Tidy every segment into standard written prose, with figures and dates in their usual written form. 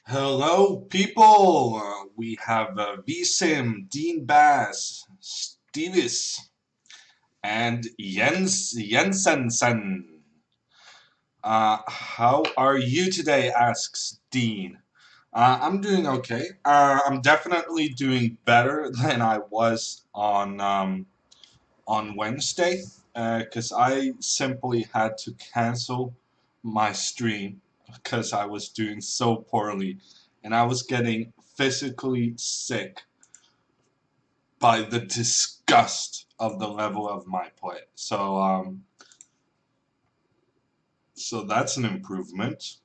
Hello, people! We have Visim, Dean Bass, Stevis, and Jensensen. How are you today? Asks Dean. I'm doing okay. I'm definitely doing better than I was on Wednesday, because I simply had to cancel my stream because I was doing so poorly and I was getting physically sick by the disgust of the level of my play. So that's an improvement.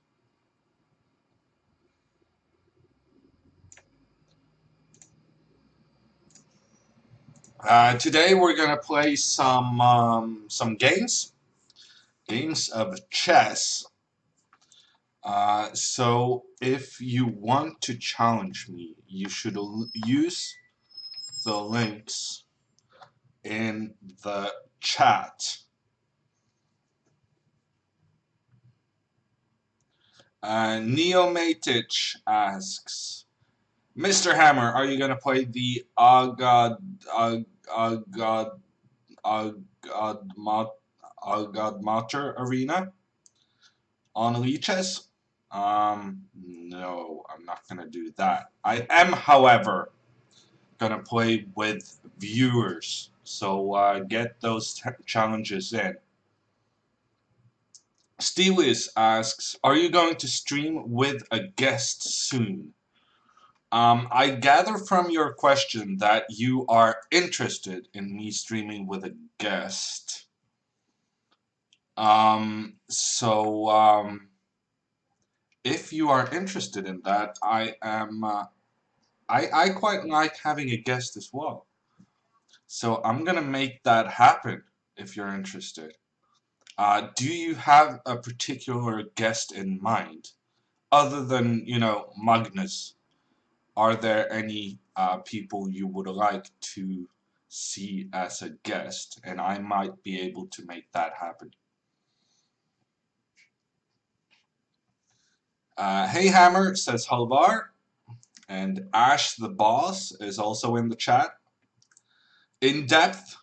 Today we're gonna play some games of chess. So if you want to challenge me, you should use the links in the chat. Neomatic asks, Mr. Hammer, are you gonna play the Agad Agadmat Agadmater arena on Leeches? No, I'm not gonna do that. I am, however, gonna play with viewers. So get those challenges in. Steelers asks, are you going to stream with a guest soon? I gather from your question that you are interested in me streaming with a guest. If you are interested in that, I quite like having a guest as well. So I'm gonna make that happen if you're interested. Do you have a particular guest in mind? Other than, Magnus, are there any people you would like to see as a guest? And I might be able to make that happen. Hey Hammer says Halvar, and Ash the Boss is also in the chat. In Depth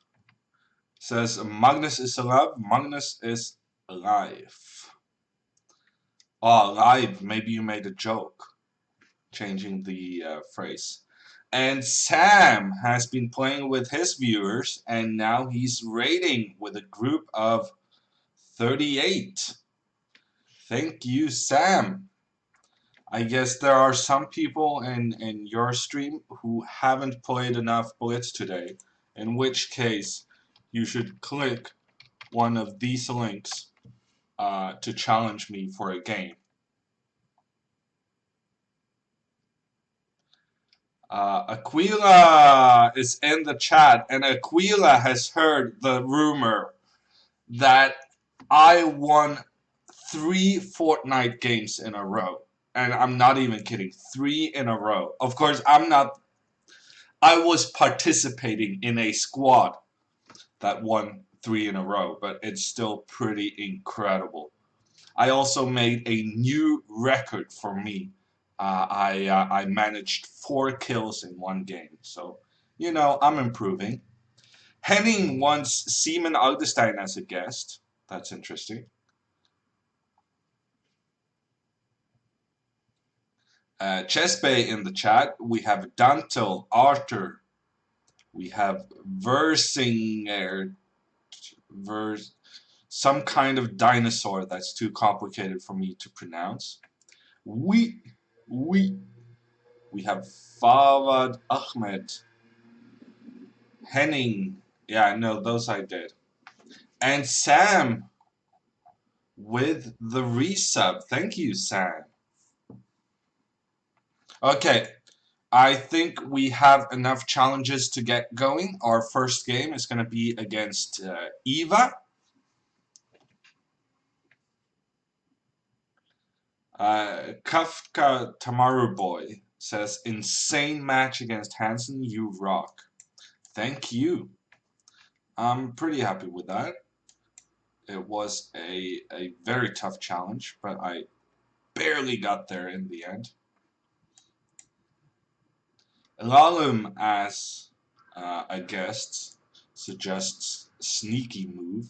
says Magnus is alive. Magnus is alive. Oh, alive. Maybe you made a joke, changing the phrase. And Sam has been playing with his viewers, and now he's raiding with a group of 38. Thank you, Sam. I guess there are some people in your stream who haven't played enough Blitz today, in which case you should click one of these links to challenge me for a game. Aquila is in the chat, and Aquila has heard the rumor that I won 3 Fortnite games in a row. And I'm not even kidding, 3 in a row. Of course, I was participating in a squad that won 3 in a row, but it's still pretty incredible. I also made a new record for me. I managed 4 kills in one game, so I'm improving. Henning wants Seaman Augustine as a guest. That's interesting. Chesbay in the chat. We have Dantel, Arthur. We have Versinger, some kind of dinosaur that's too complicated for me to pronounce. We, we, we have Fawad Ahmed, Henning. Yeah, no, those I did. And Sam with the resub. Thank you, Sam. Okay, I think we have enough challenges to get going. Our first game is going to be against Eva. Kafka Tamaru Boy says, insane match against Hansen, you rock. Thank you. I'm pretty happy with that. It was a very tough challenge, but I barely got there in the end. Lalum, as a guest, suggests sneaky move.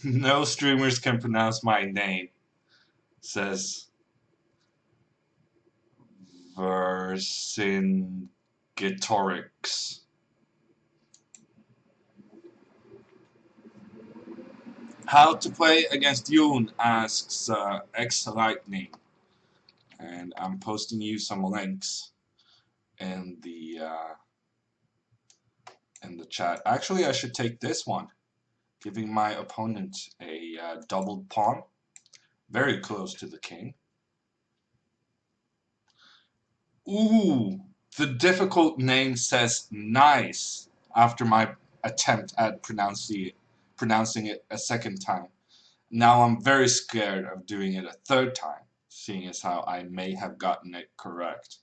No streamers can pronounce my name, says Vercingetorix. How to play against Yoon, asks X Lightning, and I'm posting you some links in the chat. Actually, I should take this one, giving my opponent a doubled pawn, very close to the king. Ooh, the difficult name says nice after my attempt at pronouncing it a second time. Now I'm very scared of doing it a third time, seeing as how I may have gotten it correct.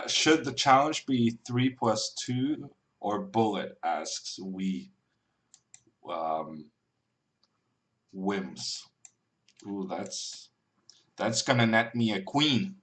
Should the challenge be 3 plus 2 or bullet, asks um, Whims. Ooh, that's gonna net me a queen.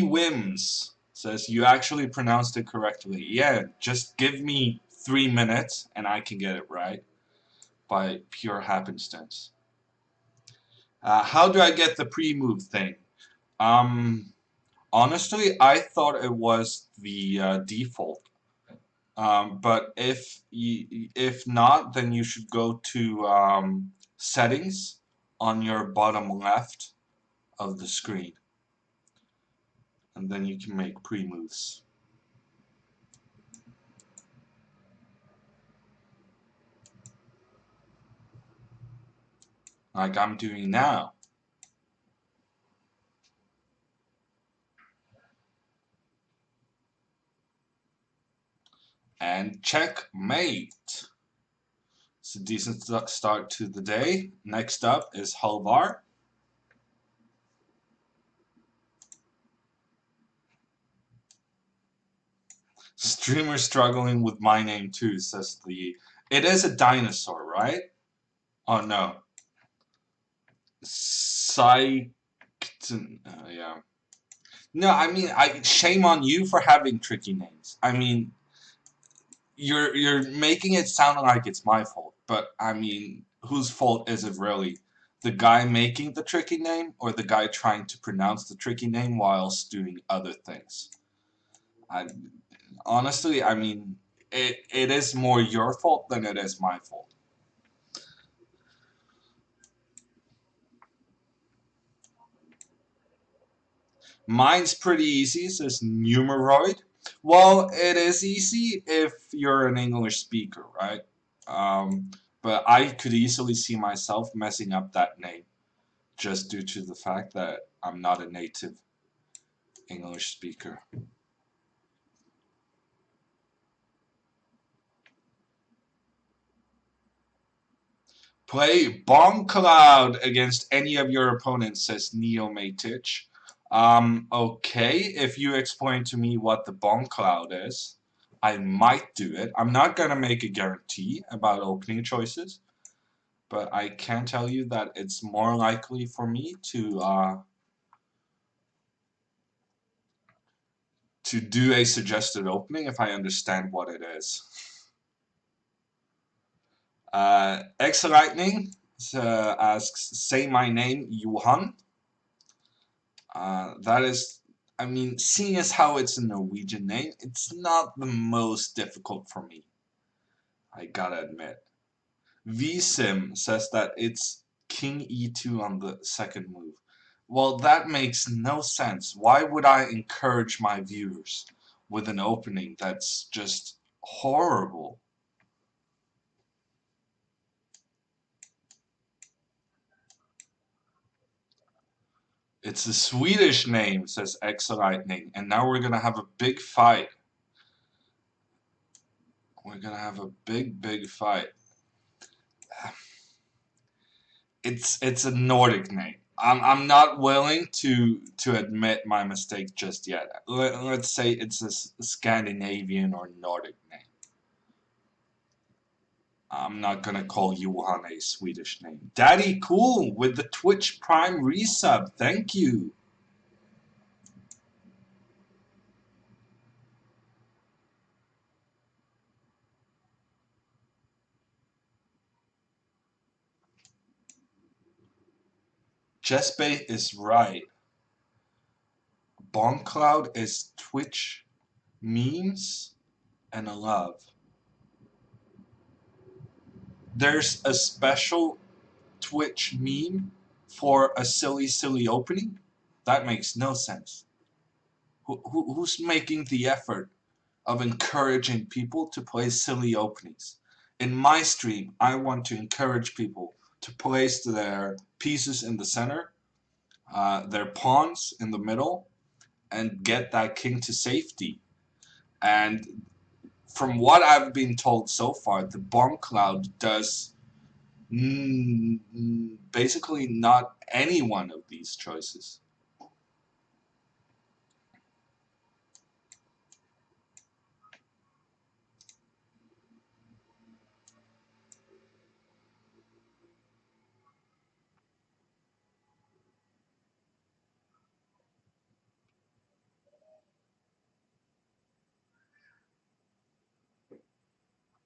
Whims says you actually pronounced it correctly. Yeah, just give me 3 minutes and I can get it right by pure happenstance. How do I get the pre-move thing? Um, Honestly, I thought it was the default. But if not, then you should go to settings on your bottom left of the screen, and then you can make pre-moves. Like I'm doing now. And checkmate. It's a decent start to the day. Next up is Halvar. Streamer struggling with my name too, says the. It is a dinosaur, right? Oh no. Psych. Yeah. No, I mean, shame on you for having tricky names. I mean, you're making it sound like it's my fault, but I mean, whose fault is it really? The guy making the tricky name, or the guy trying to pronounce the tricky name whilst doing other things? I honestly, I mean, it is more your fault than it is my fault. Mine's pretty easy, says Numeroid. Well, it is easy if you're an English speaker, right? Um, but I could easily see myself messing up that name just due to the fact that I'm not a native English speaker. Play Bomb Cloud against any of your opponents, says Neo Matic. Okay, if you explain to me what the Bomb Cloud is, I might do it. I'm not gonna make a guarantee about opening choices, but I can tell you that it's more likely for me to do a suggested opening if I understand what it is. X Lightning asks, say my name, Johan. That is, I mean, seeing as how it's a Norwegian name, it's not the most difficult for me. I gotta admit. VSim says that it's King E2 on the second move. Well, that makes no sense. Why would I encourage my viewers with an opening that's just horrible? It's a Swedish name, says X Lightning, and now we're gonna have a big fight. We're gonna have a big fight. It's a Nordic name. I'm not willing to admit my mistake just yet. Let's say it's a Scandinavian or Nordic name. I'm not gonna call Johan a Swedish name. Daddy Cool with the Twitch Prime resub. Thank you. Jespe is right. Bomb Cloud is Twitch memes and a love. There's a special Twitch meme for a silly opening? That makes no sense. Who's making the effort of encouraging people to play silly openings? In my stream, I want to encourage people to place their pieces in the center, their pawns in the middle, and get that king to safety. And from what I've been told so far, the bomb cloud does basically not any one of these choices.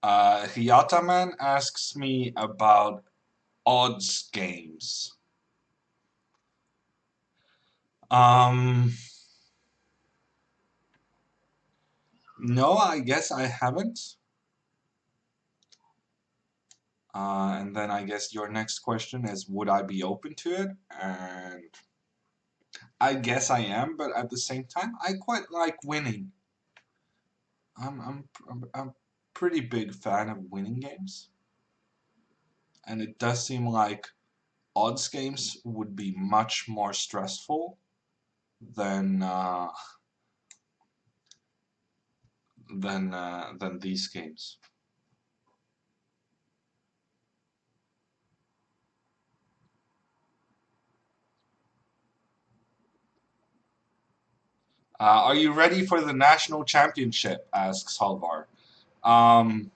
Hyataman asks me about odds games. Um, no, I guess I haven't. And then I guess your next question is, would I be open to it? And I guess I am, but at the same time, I quite like winning. I'm pretty big fan of winning games, and it does seem like odds games would be much more stressful than than these games. Are you ready for the national championship? Asks Halvar. Um,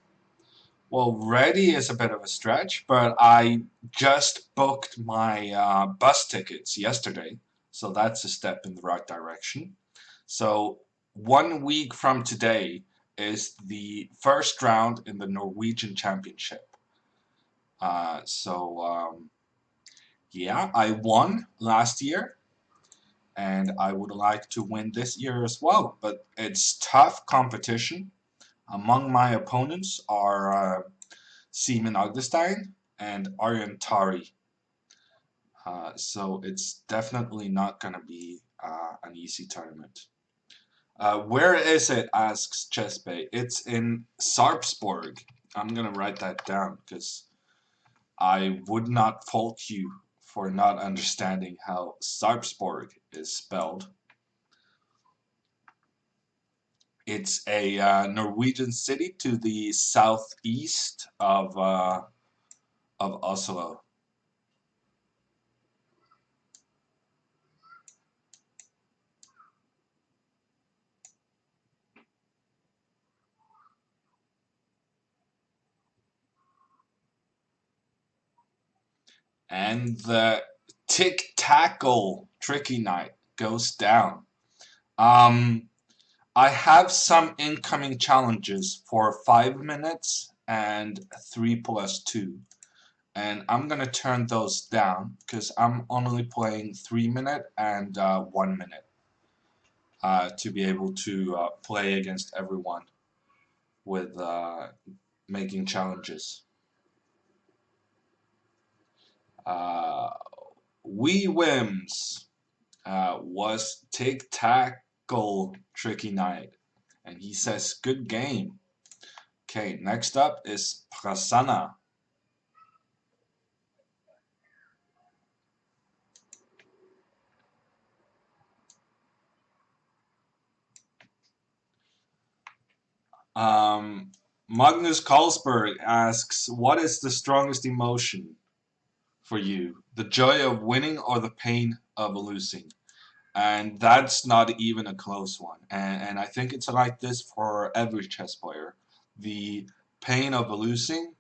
well, ready is a bit of a stretch, but I just booked my bus tickets yesterday, so that's a step in the right direction. So 1 week from today is the first round in the Norwegian Championship. Yeah, I won last year, and I would like to win this year as well. But it's tough competition. Among my opponents are Seaman Augustine and Aryan Tari. So it's definitely not going to be an easy tournament. Where is it? Asks Chespe. It's in Sarpsborg. I'm going to write that down because I would not fault you for not understanding how Sarpsborg is spelled. It's a Norwegian city to the southeast of Oslo. And the tic tackle tricky night goes down. Um, I have some incoming challenges for 5 minutes and 3+2. And I'm gonna turn those down because I'm only playing 3 minute and 1 minute to be able to play against everyone with making challenges. Uh, Wee Wims was Tic Tackle Tricky Night. And he says, good game. Okay, next up is Prasanna. Magnus Carlsberg asks, what is the strongest emotion for you? The joy of winning or the pain of losing? And that's not even a close one. And I think it's like this for every chess player. The pain of losing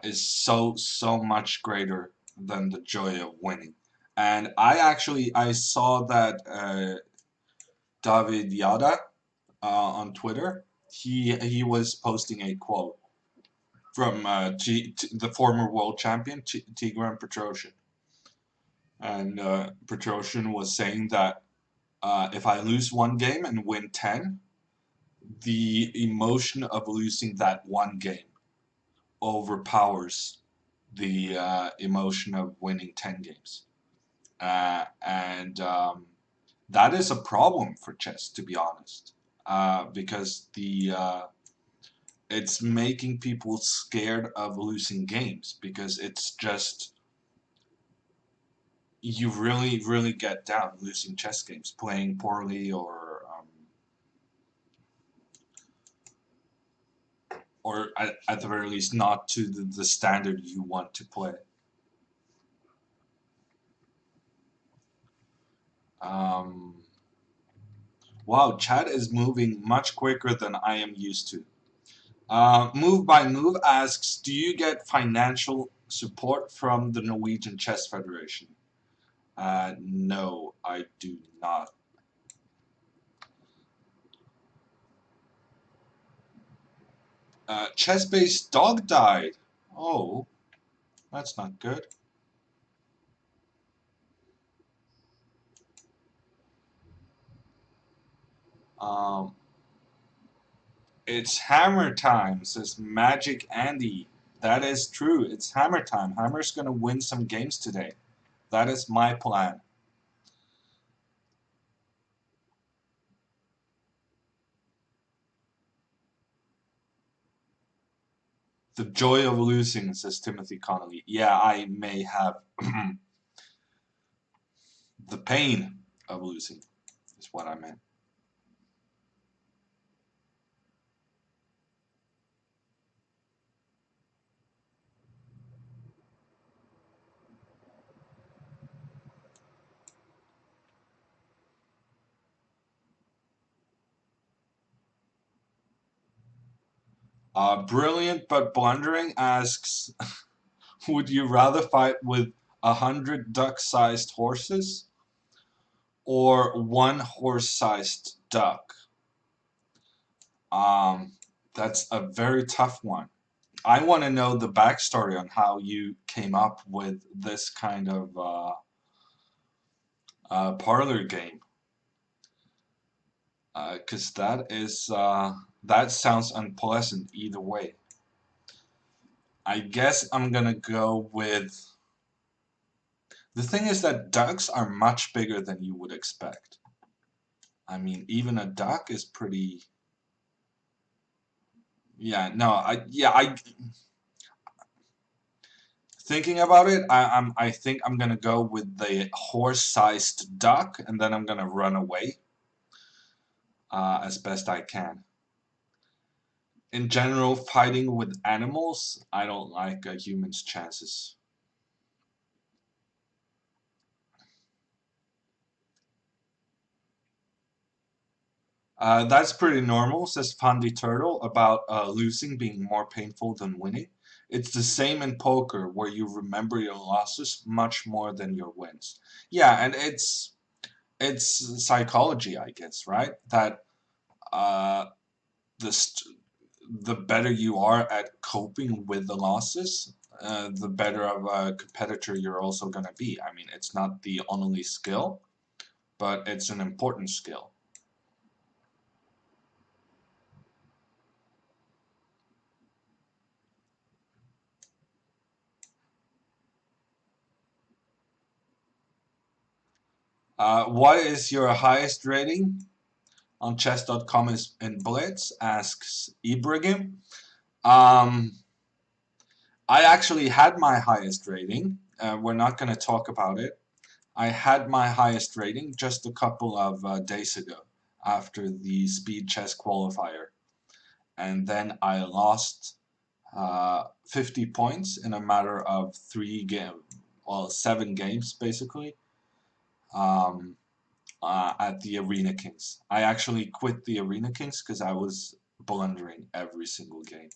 is so much greater than the joy of winning. And I saw that David Yada on Twitter. He was posting a quote from the former world champion Tigran Petrosyan, and Petrosyan was saying that if I lose one game and win 10, the emotion of losing that one game overpowers the emotion of winning 10 games. And that is a problem for chess, to be honest, because it's making people scared of losing games because it's just you really get down losing chess games, playing poorly or at the very least not to the standard you want to play. Um, wow, chat is moving much quicker than I am used to. Move by Move asks, do you get financial support from the Norwegian Chess Federation? No, I do not. Chess-based dog died. Oh, that's not good. Um, it's hammer time, says Magic Andy. That is true. It's hammer time. Hammer's gonna win some games today. That is my plan. The joy of losing, says Timothy Connolly. Yeah, I may have the pain of losing, is what I meant. Brilliant but blundering asks, would you rather fight with 100 duck-sized horses or one horse-sized duck? Um, that's a very tough one. I want to know the backstory on how you came up with this kind of parlor game, because that sounds unpleasant either way. I guess I'm gonna go with. The thing is that ducks are much bigger than you would expect. I mean, even a duck is pretty. Yeah, no, I thinking about it, I think I'm gonna go with the horse-sized duck, and then I'm gonna run away as best I can. In general, fighting with animals, I don't like a human's chances. That's pretty normal, says Fundy Turtle, about losing being more painful than winning. It's the same in poker, where you remember your losses much more than your wins. Yeah, and it's psychology, I guess, right? That uh, the the better you are at coping with the losses, the better of a competitor you're also going to be. I mean, it's not the only skill, but it's an important skill. What is your highest rating on chess.com is in Blitz? Asks Ibrahim. Um, I actually had my highest rating. We're not going to talk about it. I had my highest rating just a couple of days ago after the speed chess qualifier. And then I lost 50 points in a matter of 7 games basically, um, at the Arena Kings. I actually quit the Arena Kings because I was blundering every single game,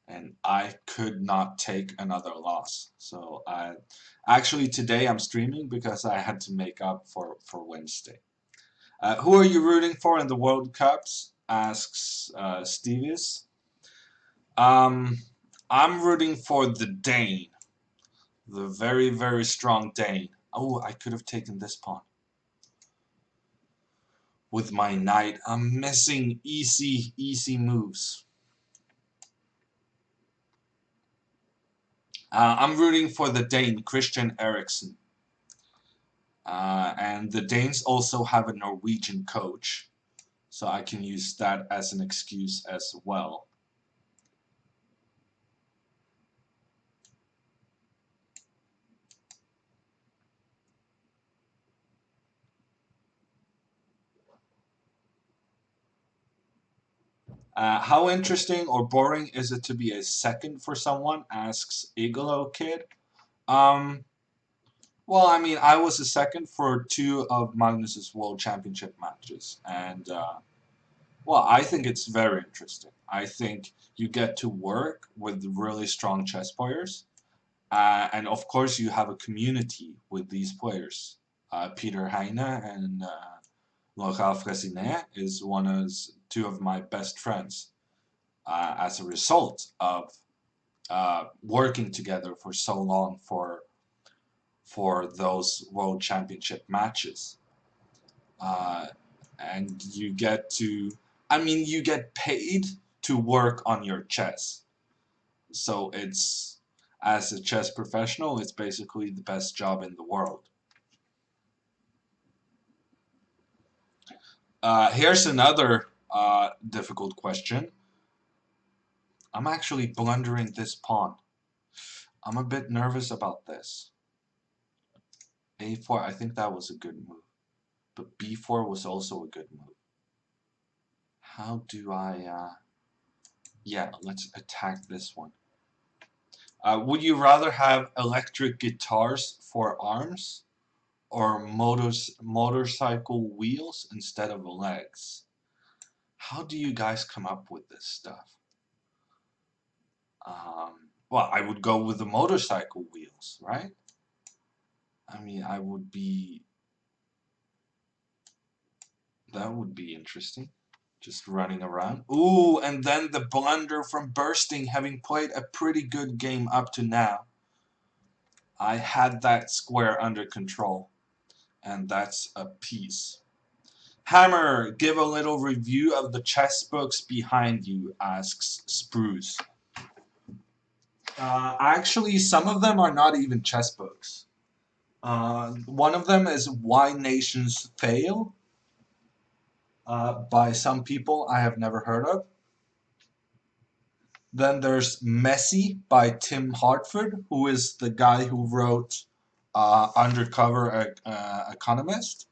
and I could not take another loss. So actually today I'm streaming because I had to make up for Wednesday. Who are you rooting for in the World Cups? Asks Stevies. I'm rooting for the Dane, the very, very strong Dane. Oh, I could have taken this pawn with my knight. I'm missing easy moves. I'm rooting for the Dane, Christian Eriksen. And the Danes also have a Norwegian coach, so I can use that as an excuse as well. How interesting or boring is it to be a second for someone? Asks Igalo Kid. Um, well, I mean, I was a second for 2 of Magnus's World Championship matches, and well, I think it's very interesting. I think you get to work with really strong chess players, and of course, you have a community with these players. Peter Heine and Laurent Fressinet is 2 of my best friends as a result of working together for so long for those World Championship matches. Uh, and you get to, I mean, you get paid to work on your chess. So it's, as a chess professional, it's basically the best job in the world. Here's another difficult question. I'm actually blundering this pawn. I'm a bit nervous about this. A4, I think that was a good move. But B4 was also a good move. How do I... yeah, let's attack this one. Would you rather have electric guitars for arms or motorcycle wheels instead of legs? How do you guys come up with this stuff? Well, I would go with the motorcycle wheels, right? I mean, that would be interesting. Just running around. Ooh, and then the blunder from bursting, having played a pretty good game up to now. I had that square under control, and that's a piece. Hammer, give a little review of the chess books behind you, asks Spruce. Actually, some of them are not even chess books. One of them is Why Nations Fail, by some people I have never heard of. Then there's Messy by Tim Hartford, who is the guy who wrote Undercover Economist.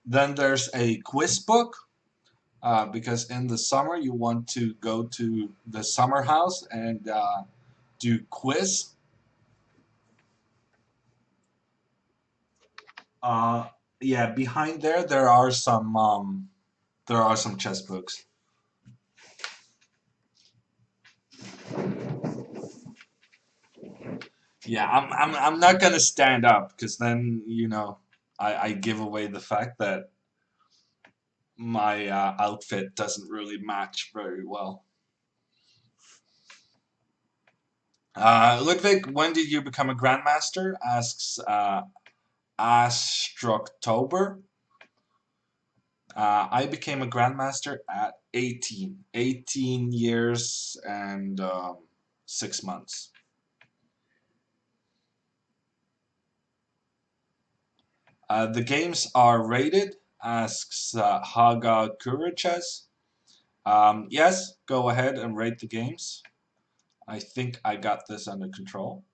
Then there's a quiz book, because in the summer you want to go to the summer house and do quiz. Yeah, behind there are some chess books. Yeah, I'm not gonna stand up because then I give away the fact that my outfit doesn't really match very well. Ludwig, when did you become a Grandmaster? Asks Astroctober. I became a Grandmaster at 18. 18 years and 6 months. The games are rated, asks Haga Kuriches. Yes, go ahead and rate the games. I think I got this under control.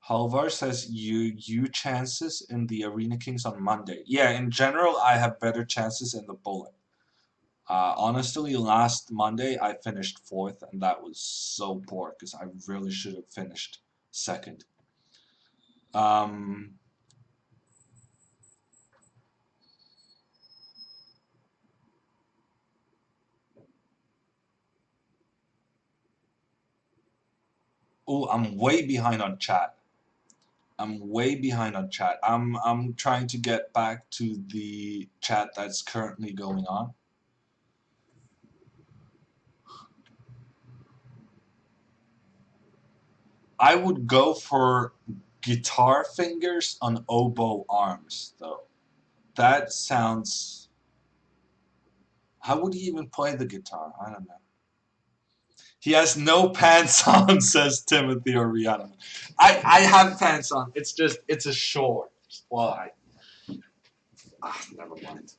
Halvar says you chances in the Arena Kings on Monday. Yeah, in general, I have better chances in the bullet. Honestly, last Monday I finished 4th, and that was so poor because I really should have finished 2nd. Um, oh, I'm way behind on chat. I'm way behind on chat. I'm trying to get back to the chat that's currently going on. I would go for guitar fingers on oboe arms, though. That sounds. How would he even play the guitar? I don't know. He has no pants on, says Timothy Oriana. I have pants on. It's just, it's a short. Well, never mind.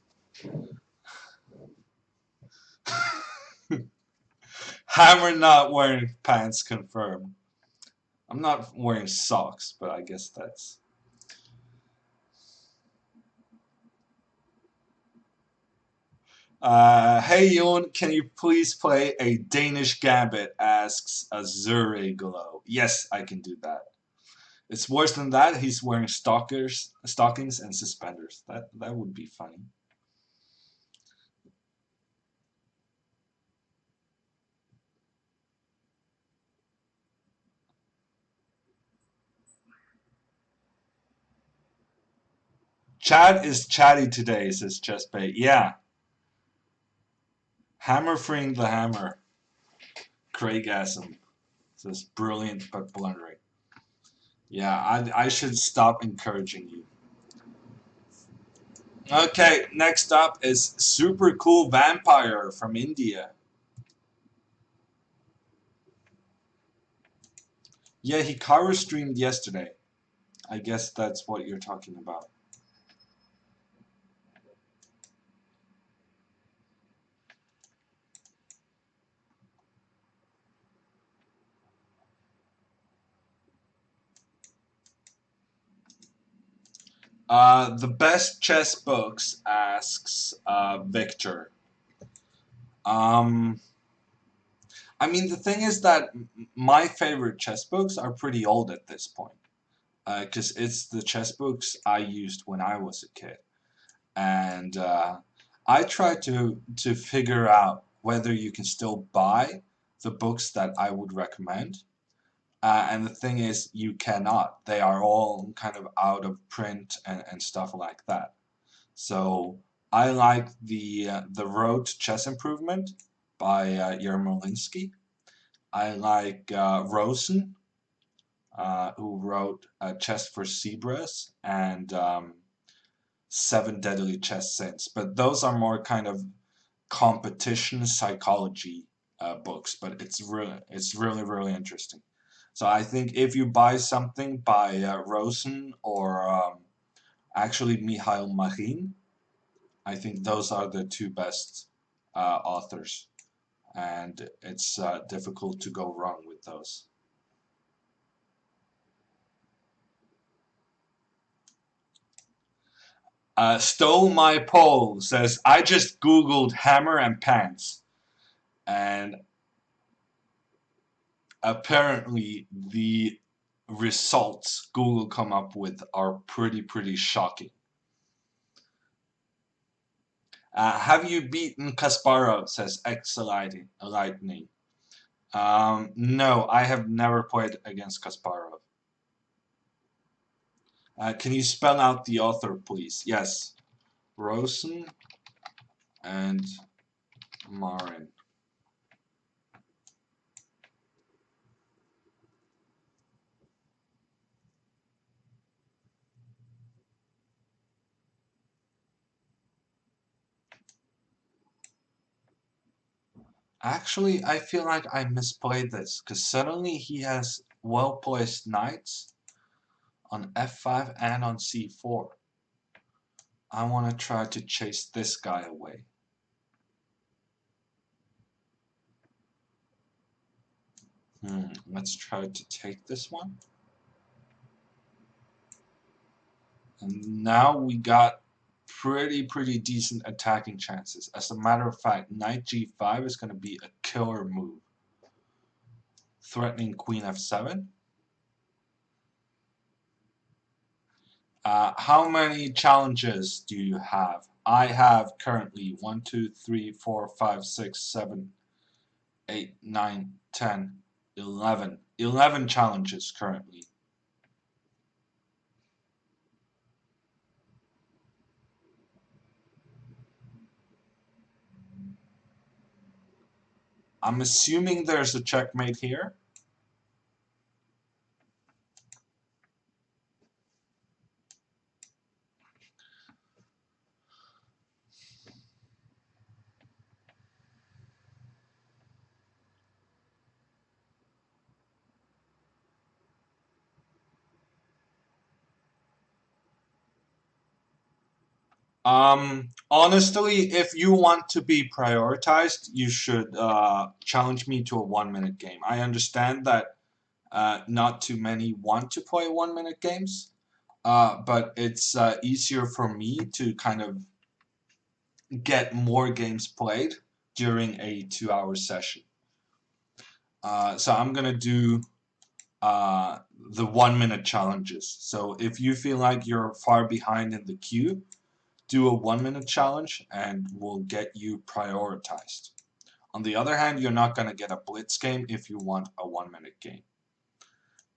Hammer not wearing pants confirmed. I'm not wearing socks, but I guess that's. Hey Yoon, can you please play a Danish Gambit? Asks Azure Glow. Yes, I can do that. It's worse than that. He's wearing stockings, and suspenders. That would be funny. Chad is chatty today, says Chestbait. Yeah. Hammer freeing the hammer. Craigasm says brilliant but blundering. Yeah, I should stop encouraging you. Okay, next up is Super Cool Vampire from India. Yeah, Hikaru streamed yesterday. I guess that's what you're talking about. The best chess books, asks Victor. Um, I mean, the thing is that my favorite chess books are pretty old at this point, because it's the chess books I used when I was a kid, and I try to figure out whether you can still buy the books that I would recommend. And the thing is, you cannot. They are all kind of out of print and stuff like that. So I like the Road to Chess Improvement by Yermolinsky. I like Rosen, who wrote Chess for Zebras and Seven Deadly Chess Sins. But those are more kind of competition psychology books. But it's really interesting. So I think if you buy something by Rosen or actually Mihail Marin, I think those are the two best authors, and it's difficult to go wrong with those. Stole My Pole says, I just googled hammer and pants, and apparently the results Google come up with are pretty shocking. Have you beaten Kasparov? Says Lightning. No, I have never played against Kasparov. Can you spell out the author, please? Yes. Rosen and Marin. Actually, I feel like I misplayed this because suddenly he has well-placed knights on f5 and on c4. I want to try to chase this guy away. Let's try to take this one. And now we got pretty decent attacking chances. As a matter of fact, knight g5 is going to be a killer move. Threatening queen f7. How many challenges do you have? I have currently 1, 2, 3, 4, 5, 6, 7, 8, 9, 10, 11. 11 challenges currently. I'm assuming there's a checkmate here. Honestly, if you want to be prioritized, you should challenge me to a 1-minute game. I understand that not too many want to play 1-minute games, but it's easier for me to kind of get more games played during a 2-hour session. So I'm gonna do the 1-minute challenges. So if you feel like you're far behind in the queue, do a 1-minute challenge and we'll get you prioritized. On the other hand, you're not gonna get a blitz game if you want a 1-minute game.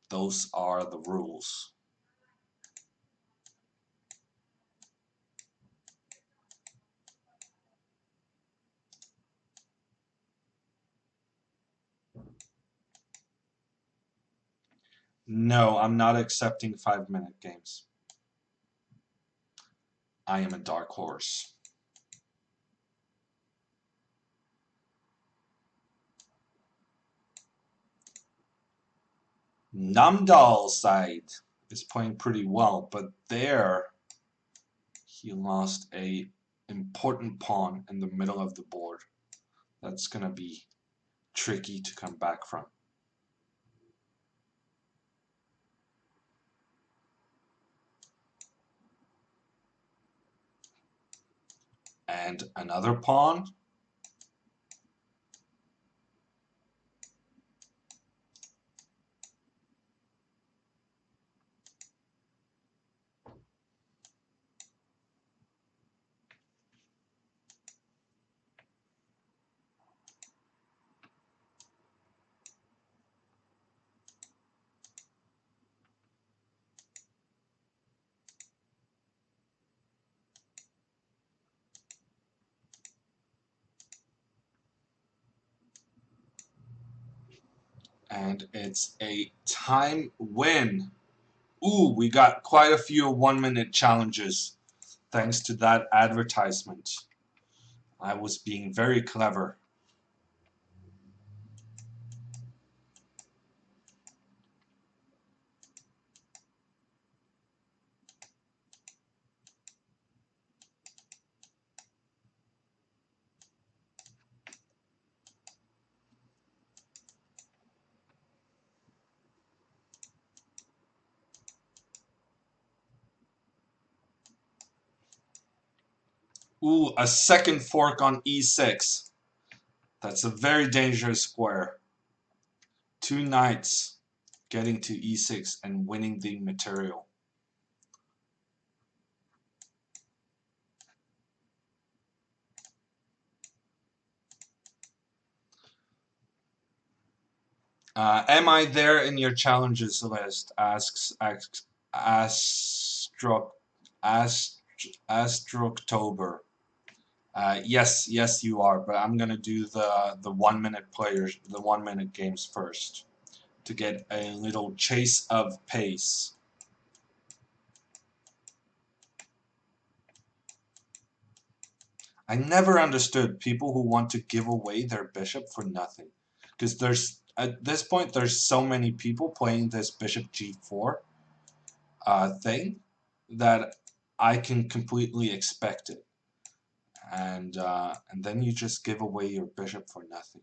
Those are the rules. No, I'm not accepting 5-minute games. I am a dark horse. Namdal's side is playing pretty well, but there he lost a important pawn in the middle of the board. That's gonna be tricky to come back from. And another pawn. And it's a time win. Ooh, we got quite a few 1-minute challenges thanks to that advertisement. I was being very clever. Ooh, a second fork on e6. That's a very dangerous square. Two knights getting to e6 and winning the material. Am I there in your challenges list? Asks Astroctober. Yes, you are. But I'm gonna do the 1-minute players, the 1-minute games first, to get a little chase of pace. I never understood people who want to give away their bishop for nothing, because there's at this point there's so many people playing this bishop g4. thing that I can completely expect it. And then you just give away your bishop for nothing.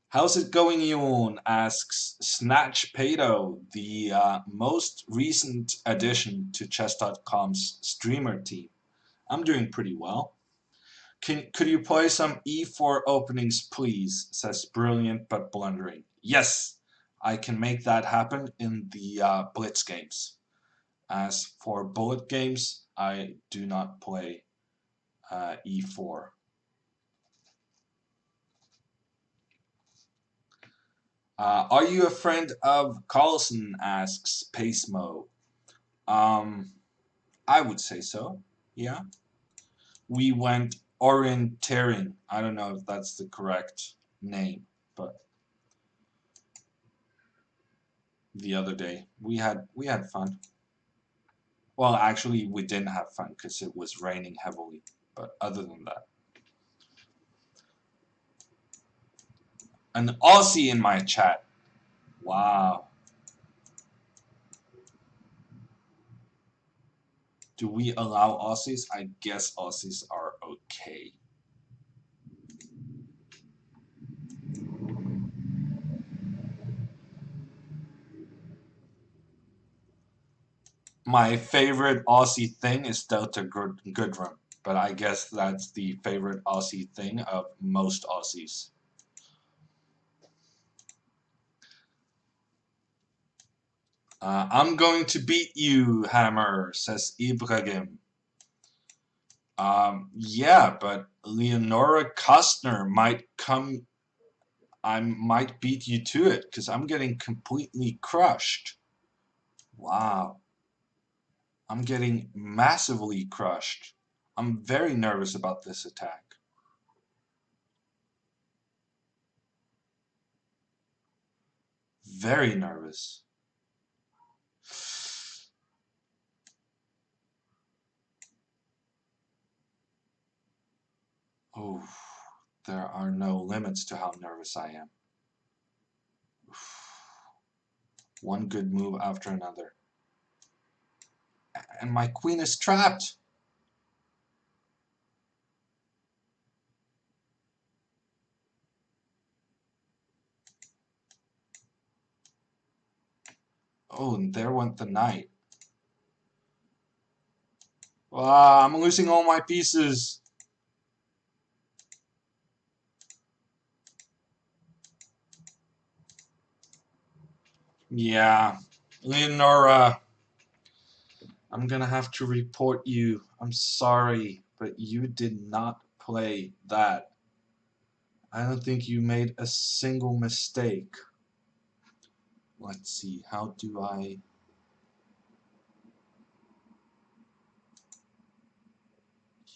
How's it going, Yoon? Asks Snatch Pato, the most recent addition to chess.com's streamer team. I'm doing pretty well. Could you play some e4 openings, please? Says Brilliant but Blundering. Yes, I can make that happen in the Blitz games. As for bullet games, I do not play e4. Are you a friend of Carlson? Asks Pacemo. I would say so. Yeah. We went orienteering. I don't know if that's the correct name, but the other day we had fun. Well, actually, we didn't have fun because it was raining heavily. But other than that, an Aussie in my chat. Wow. Do we allow Aussies? I guess Aussies are okay. My favorite Aussie thing is Delta Goodrum, but I guess that's the favorite Aussie thing of most Aussies. I'm going to beat you, Hammer, says Ibrahim. Yeah, but Leonora Kostner might come. I might beat you to it because I'm getting completely crushed. Wow. I'm getting massively crushed. I'm very nervous about this attack. Very nervous. Oh, there are no limits to how nervous I am. One good move after another. And my queen is trapped. Oh, and there went the knight. Wow, I'm losing all my pieces. Yeah, Leonora, I'm gonna have to report you. I'm sorry, but you did not play that. I don't think you made a single mistake. Let's see, how do I...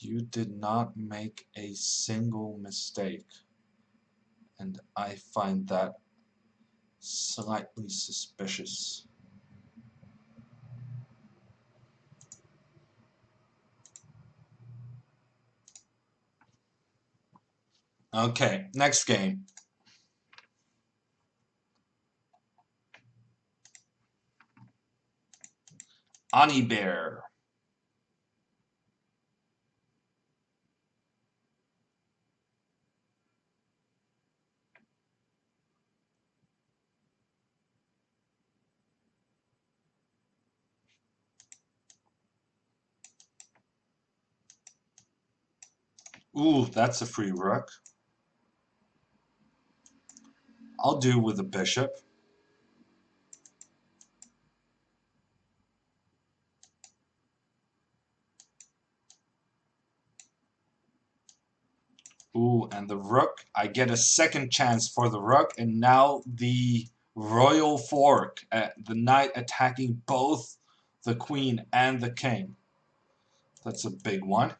You did not make a single mistake. And I find that slightly suspicious. Okay, next game. Ani Bear. Ooh, that's a free rook. I'll do with a bishop. Ooh, and the rook. I get a second chance for the rook, and now the royal fork. The knight attacking both the queen and the king. That's a big one.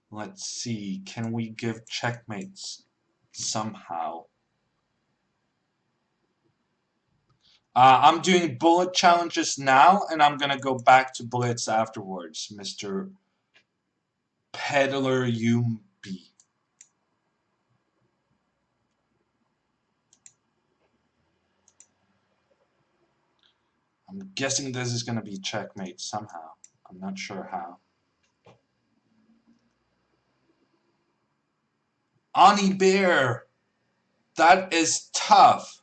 Let's see, can we give checkmates somehow? I'm doing bullet challenges now, and I'm gonna go back to blitz afterwards, Mr. Peddler Yumbi. I'm guessing this is gonna be checkmate somehow. I'm not sure how. Ani Bear! That is tough.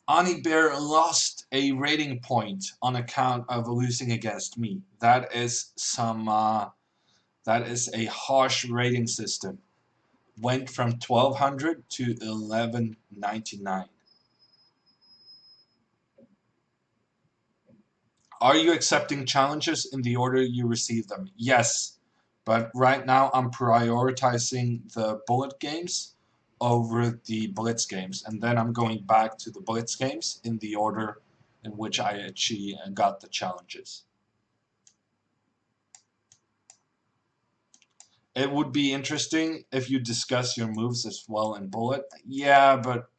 Ani Bear lost a rating point on account of losing against me. That is that is a harsh rating system. Went from 1200 to 1199. Are you accepting challenges in the order you receive them? Yes, but right now I'm prioritizing the bullet games over the blitz games, and then I'm going back to the blitz games in the order in which I actually got the challenges. It would be interesting if you discuss your moves as well in bullet. Yeah, but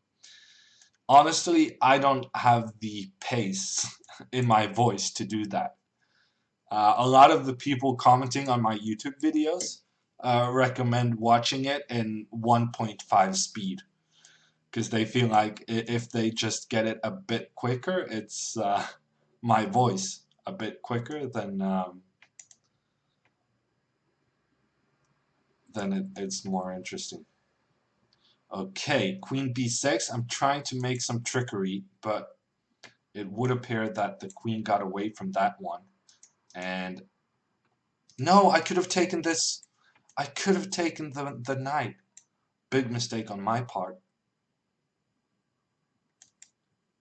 honestly, I don't have the pace in my voice to do that. A lot of the people commenting on my YouTube videos recommend watching it in 1.5 speed because they feel like if they just get it a bit quicker, it's my voice a bit quicker, then it's more interesting. Okay, Queen B6. I'm trying to make some trickery, but it would appear that the queen got away from that one. And no, I could have taken this. I could have taken the knight. Big mistake on my part.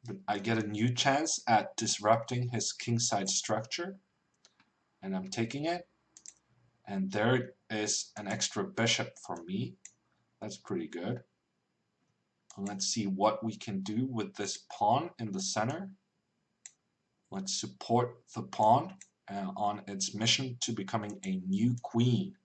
But I get a new chance at disrupting his kingside structure. And I'm taking it. And there is an extra bishop for me. That's pretty good. Let's see what we can do with this pawn in the center. Let's support the pawn on its mission to becoming a new queen.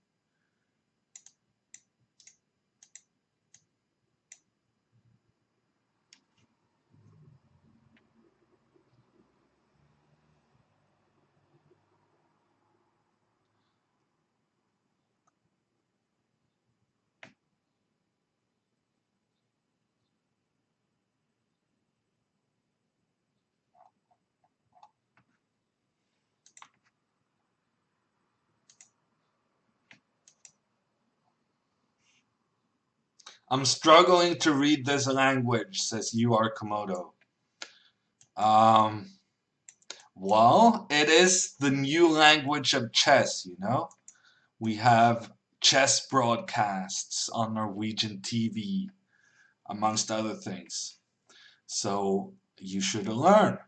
I'm struggling to read this language, says UR Komodo. Um, well, it is the new language of chess, you know? We have chess broadcasts on Norwegian TV, amongst other things. So you should learn.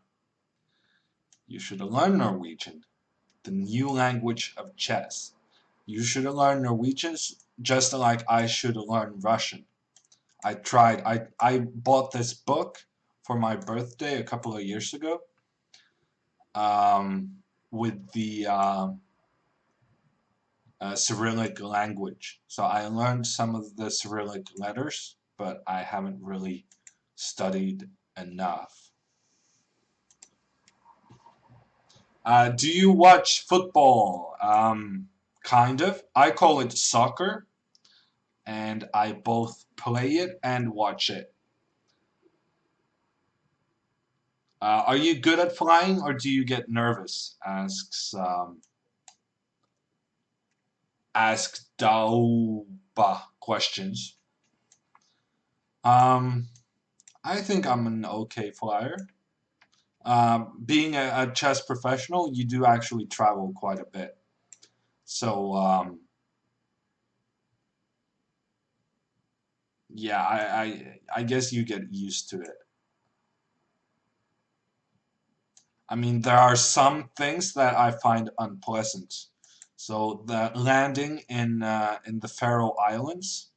You should learn Norwegian, the new language of chess. You should learn Norwegian just like I should learn Russian. I tried. I bought this book for my birthday a couple of years ago with the Cyrillic language. So I learned some of the Cyrillic letters, but I haven't really studied enough. Do you watch football? Kind of. I call it soccer, and I both play it and watch it. Are you good at flying, or do you get nervous? Asks Dauba questions. Um, I think I'm an okay flyer. Being a chess professional, you do actually travel quite a bit. So, yeah, I guess you get used to it. I mean, there are some things that I find unpleasant. So the landing in the Faroe Islands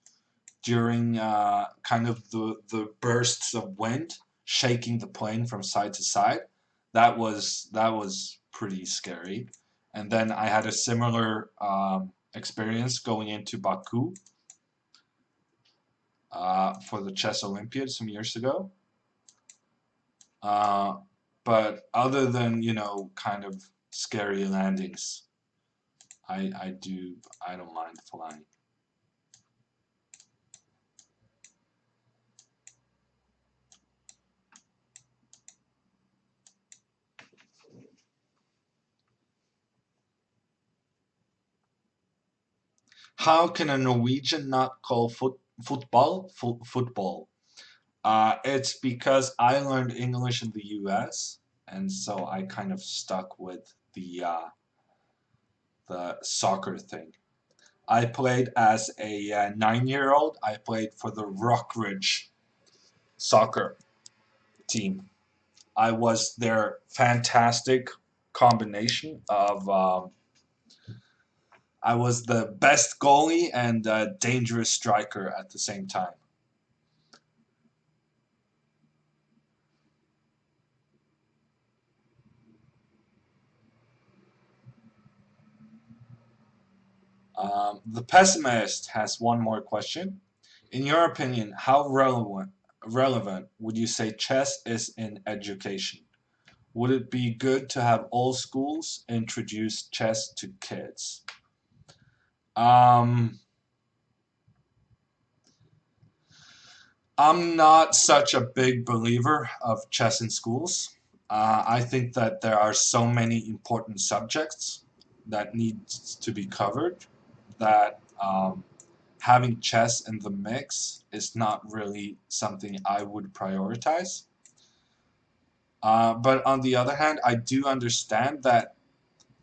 during kind of the bursts of wind shaking the plane from side to side, that was pretty scary. And then I had a similar experience going into Baku for the Chess Olympiad some years ago. But other than, you know, kind of scary landings, I don't mind flying. How can a Norwegian not call football? It's because I learned English in the US, and so I kind of stuck with the soccer thing. I played as a 9-year-old. I played for the Rockridge soccer team. I was their fantastic combination of. I was the best goalie and dangerous striker at the same time. The pessimist has one more question. In your opinion, how relevant would you say chess is in education? Would it be good to have all schools introduce chess to kids? Um, I'm not such a big believer of chess in schools. I think that there are so many important subjects that need to be covered that having chess in the mix is not really something I would prioritize. But on the other hand, I do understand that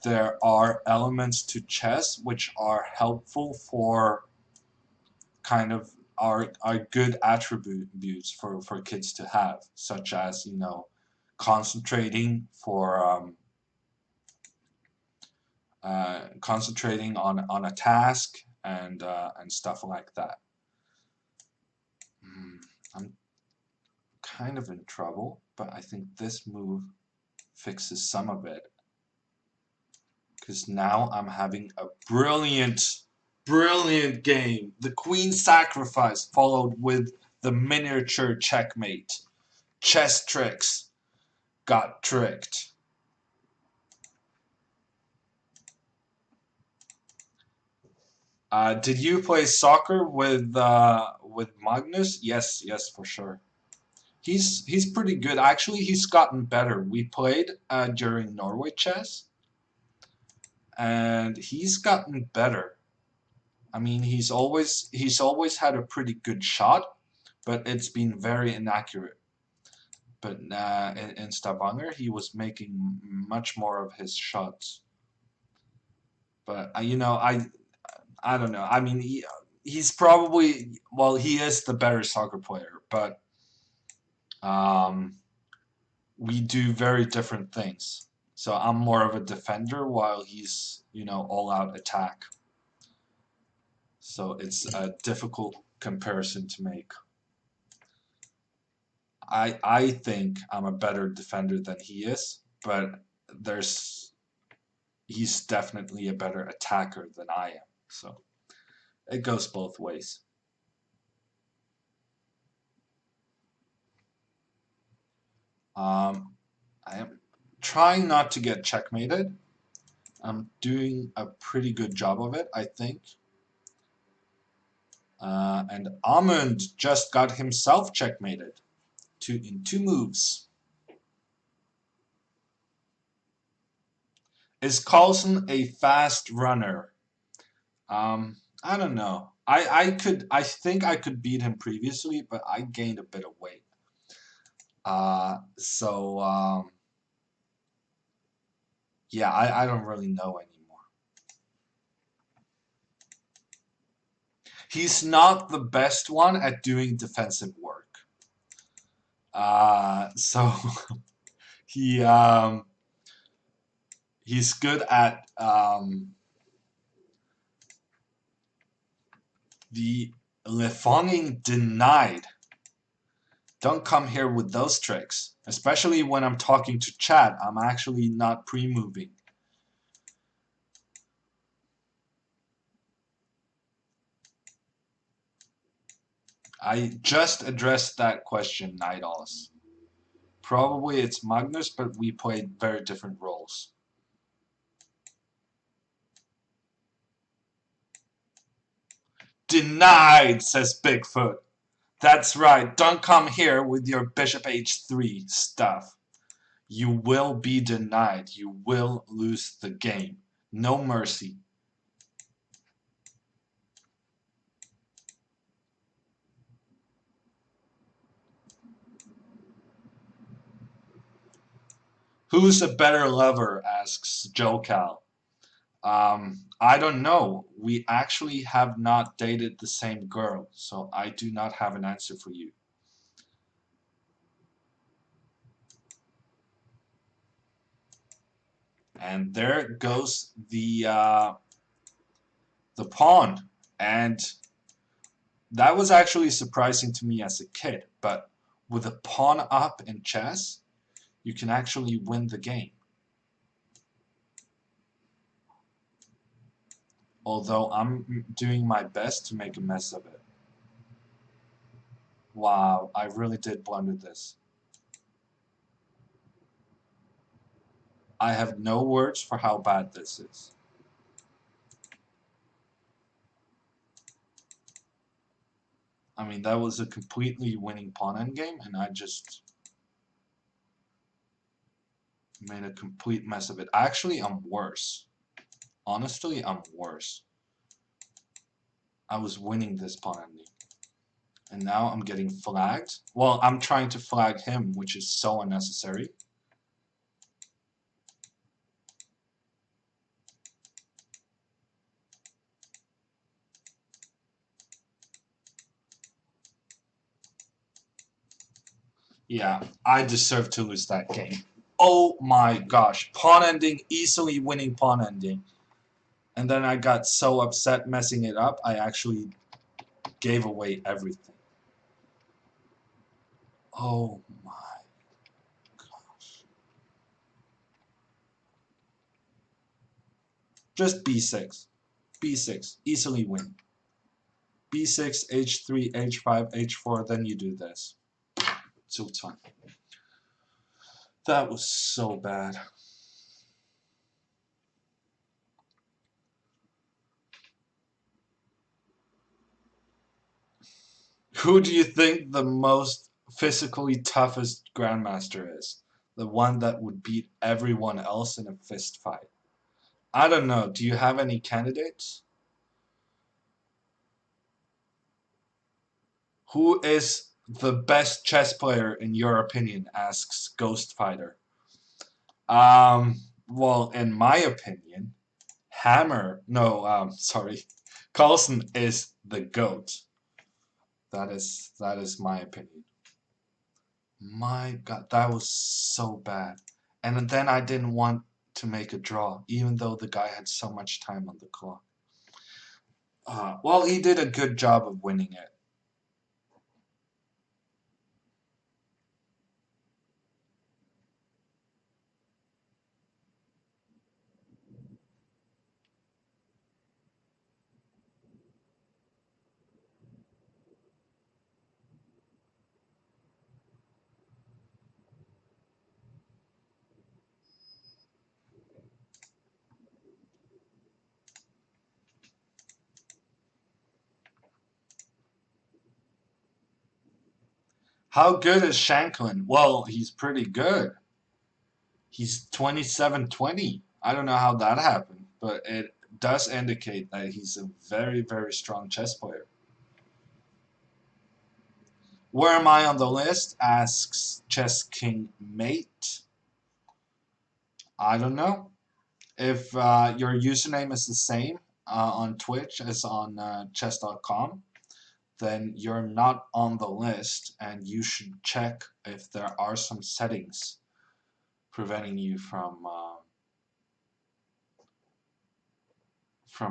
there are elements to chess which are helpful for kind of are good attributes for kids to have, such as, you know, concentrating on a task and stuff like that. I'm kind of in trouble, but I think this move fixes some of it. Because now I'm having a brilliant game. The queen sacrifice followed with the miniature checkmate. Chess tricks got tricked. Did you play soccer with Magnus? Yes, yes, for sure. He's pretty good. Actually, he's gotten better. We played during Norway chess, and he's gotten better. I mean, he's always had a pretty good shot, but it's been very inaccurate. But in Stavanger, he was making much more of his shots. But you know, I don't know. I mean, he's probably, well, he is the better soccer player, but um, we do very different things. So I'm more of a defender while he's, you know, all out attack. So it's a difficult comparison to make. I think I'm a better defender than he is, but there's he's definitely a better attacker than I am. So it goes both ways. Um, I am trying not to get checkmated. I'm doing a pretty good job of it, I think. And Amund just got himself checkmated in 2 moves. Is Carlson a fast runner? I don't know. I think I could beat him previously, but I gained a bit of weight. So yeah, I don't really know anymore. He's not the best one at doing defensive work. So he he's good at the Lefonging denied. Don't come here with those tricks. Especially when I'm talking to chat, I'm actually not pre-moving. I just addressed that question, Night Probably it's Magnus, but we played very different roles. Denied, says Bigfoot. That's right, don't come here with your bishop h3 stuff. You will be denied. You will lose the game. No mercy. Who's a better lover, asks Joe Cal. I don't know. We actually have not dated the same girl, so I do not have an answer for you. And there goes the pawn, and that was actually surprising to me as a kid. But with a pawn up in chess, you can actually win the game. Although I'm doing my best to make a mess of it. Wow, I really did blunder this. I have no words for how bad this is. I mean, that was a completely winning pawn endgame, and I just made a complete mess of it. Actually, I'm worse. Honestly, I'm worse. I was winning this pawn endgame. And now I'm getting flagged. Well, I'm trying to flag him, which is so unnecessary. Yeah, I deserve to lose that game. Oh my gosh. Pawn ending, easily winning pawn ending. And then I got so upset messing it up, I actually gave away everything. Oh my gosh. Just b6. b6. Easily win. b6, h3, h5, h4, then you do this. So it's fine. That was so bad. Who do you think the most physically toughest Grandmaster is? The one that would beat everyone else in a fist fight? I don't know. Do you have any candidates? Who is the best chess player in your opinion? Asks Ghost Fighter. Well, in my opinion, sorry, Carlsen is the GOAT. That is my opinion. My God, that was so bad. And then I didn't want to make a draw, even though the guy had so much time on the clock. Well, he did a good job of winning it. How good is Shanklin? Well, he's pretty good. He's 27-20. I don't know how that happened, but it does indicate that he's a very, very strong chess player. Where am I on the list? Asks Chess King Mate. I don't know. If your username is the same on Twitch as on chess.com, then you're not on the list, and you should check if there are some settings preventing you from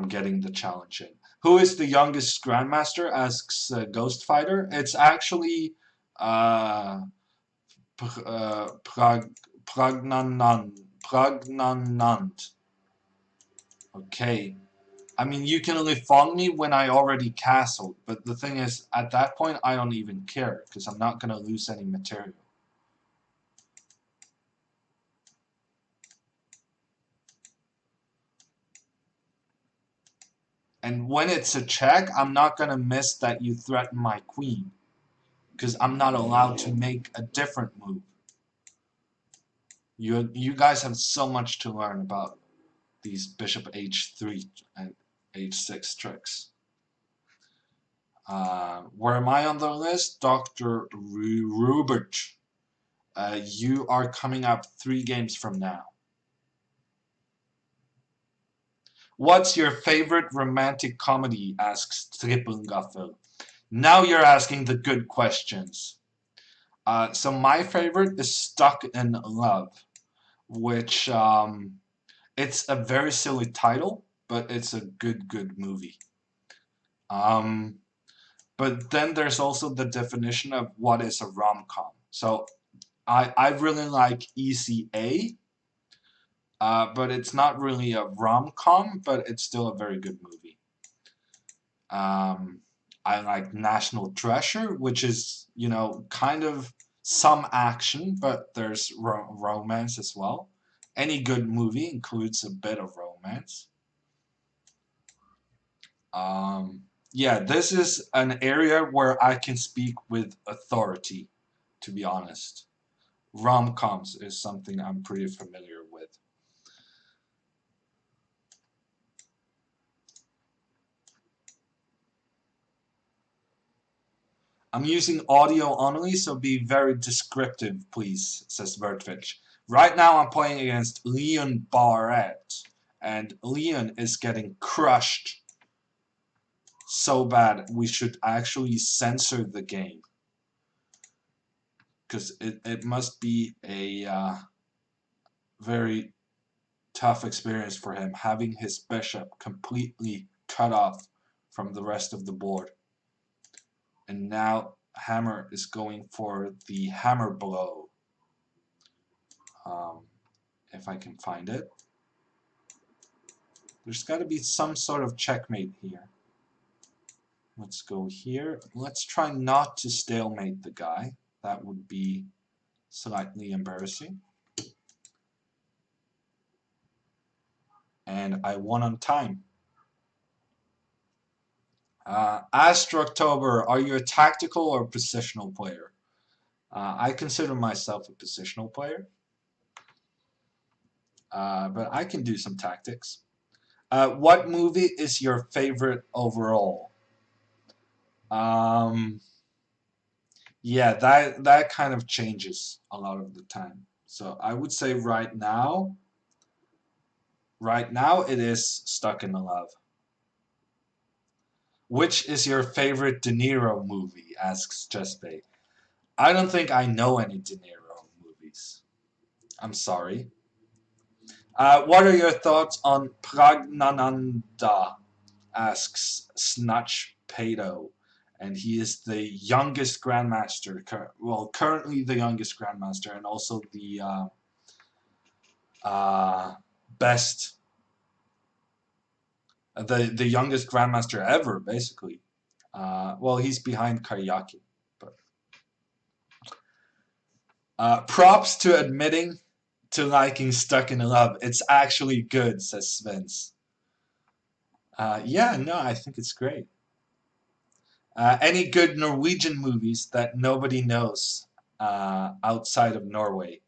getting the challenge in. Who is the youngest Grandmaster? Asks Ghost Fighter. It's actually uh, Pragnanand. Pragnanand. Okay. I mean, you can Lifong me when I already castled, but the thing is, at that point, I don't even care, because I'm not going to lose any material. And when it's a check, I'm not gonna miss that you threaten my queen, because I'm not allowed to make a different move. You guys have so much to learn about these bishop h3 and h6 tricks. Where am I on the list? Dr. Rubert. You are coming up 3 games from now. What's your favorite romantic comedy? Asks Trippengaffel. Now you're asking the good questions. So my favorite is Stuck in Love, which it's a very silly title, but it's a good movie. Um, but then there's also the definition of what is a rom-com. So I really like ECA, but it's not really a rom-com, but it's still a very good movie. I like National Treasure, which is, you know, kind of some action, but there's romance as well. Any good movie includes a bit of romance. Yeah, this is an area where I can speak with authority, to be honest. Rom-coms is something I'm pretty familiar with. I'm using audio only, so be very descriptive, please, says Vertvich. Right now I'm playing against Leon Barrett, and Leon is getting crushed so bad we should actually censor the game. Because it must be a very tough experience for him, having his bishop completely cut off from the rest of the board. And now Hammer is going for the hammer blow. If I can find it. There's got to be some sort of checkmate here. Let's go here. Let's try not to stalemate the guy. That would be slightly embarrassing. And I won on time. Astroctober, are you a tactical or positional player? I consider myself a positional player. But I can do some tactics. What movie is your favorite overall? Yeah, that kind of changes a lot of the time. So I would say right now it is Stuck in Love. Which is your favorite De Niro movie? Asks Chesbey. I don't think I know any De Niro movies. I'm sorry. What are your thoughts on Pragnananda? Asks Snatch Pato. And he is the youngest Grandmaster, currently the youngest Grandmaster, and also the best, the youngest Grandmaster ever, basically. Well, he's behind Kariaki. But props to admitting to liking Stuck in Love. It's actually good, says Svens. Yeah, no, I think it's great. Any good Norwegian movies that nobody knows outside of Norway?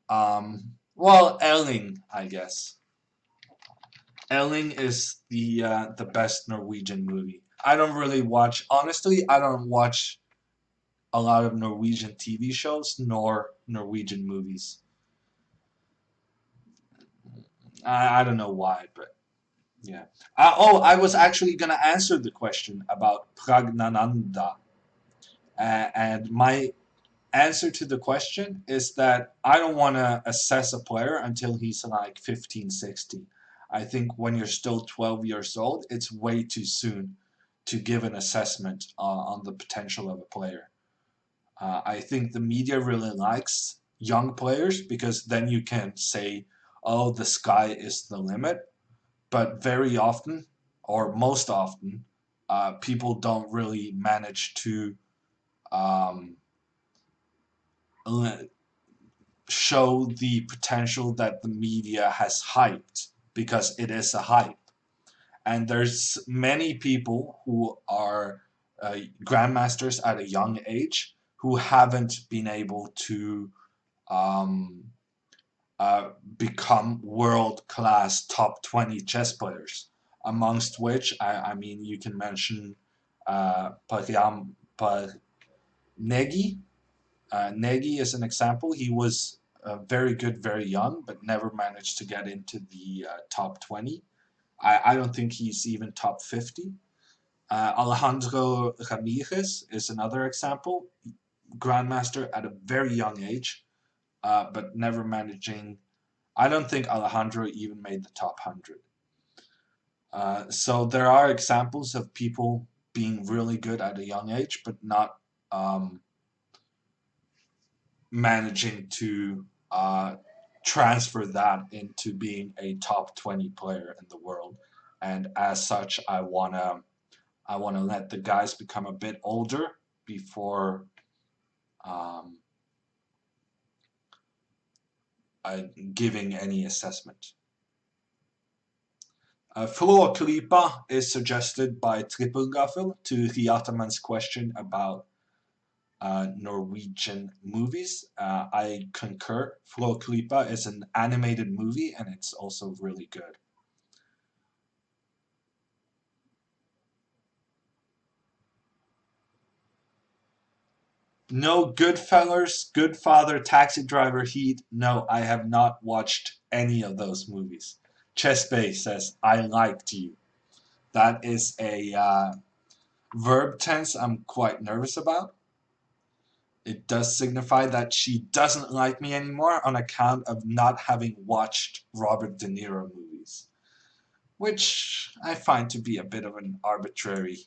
Well, Elling, I guess. Elling is the best Norwegian movie. I don't really watch. Honestly, I don't watch a lot of Norwegian TV shows nor Norwegian movies. I don't know why, but yeah. Oh, I was actually gonna answer the question about Pragnananda, and my answer to the question is that I don't want to assess a player until he's like 15, 16. I think when you're still 12 years old, it's way too soon to give an assessment on the potential of a player. I think the media really likes young players because then you can say, oh, the sky is the limit. But very often, or most often, people don't really manage to um, show the potential that the media has hyped, because it is a hype. and there's many people who are grandmasters at a young age who haven't been able to um, become world-class top 20 chess players, amongst which I mean you can mention Pariam Negi. Negi is an example. He was very good very young, but never managed to get into the top 20. I don't think he's even top 50. Alejandro Ramirez is another example. Grandmaster at a very young age, but never managing. I don't think Alejandro even made the top 100. So there are examples of people being really good at a young age, but not um, managing to transfer that into being a top 20 player in the world. And as such, I wanna let the guys become a bit older before um, giving any assessment. Floor Klipa is suggested by Trippelgaffel to Hiataman's question about Norwegian movies. I concur. Floor Klipa is an animated movie and it's also really good. No Goodfellas, Goodfather, Taxi Driver, Heat. No, I have not watched any of those movies. Chess says, I liked you. That is a verb tense I'm quite nervous about. It does signify that she doesn't like me anymore on account of not having watched Robert De Niro movies, which I find to be a bit of an arbitrary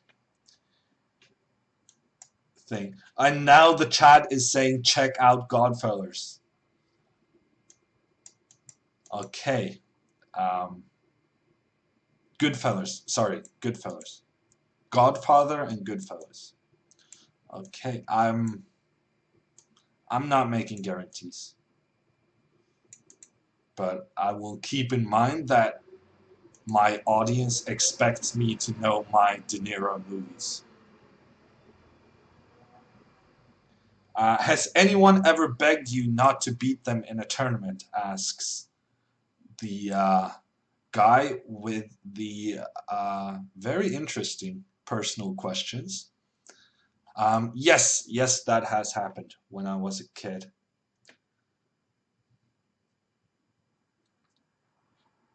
thing. And now the chat is saying check out Godfellas. Okay. Um, Goodfellas. Sorry, Goodfellas. Godfather and Goodfellas. Okay, I'm not making guarantees, but I will keep in mind that my audience expects me to know my De Niro movies. Has anyone ever begged you not to beat them in a tournament? Asks the guy with the very interesting personal questions. Yes, that has happened when I was a kid.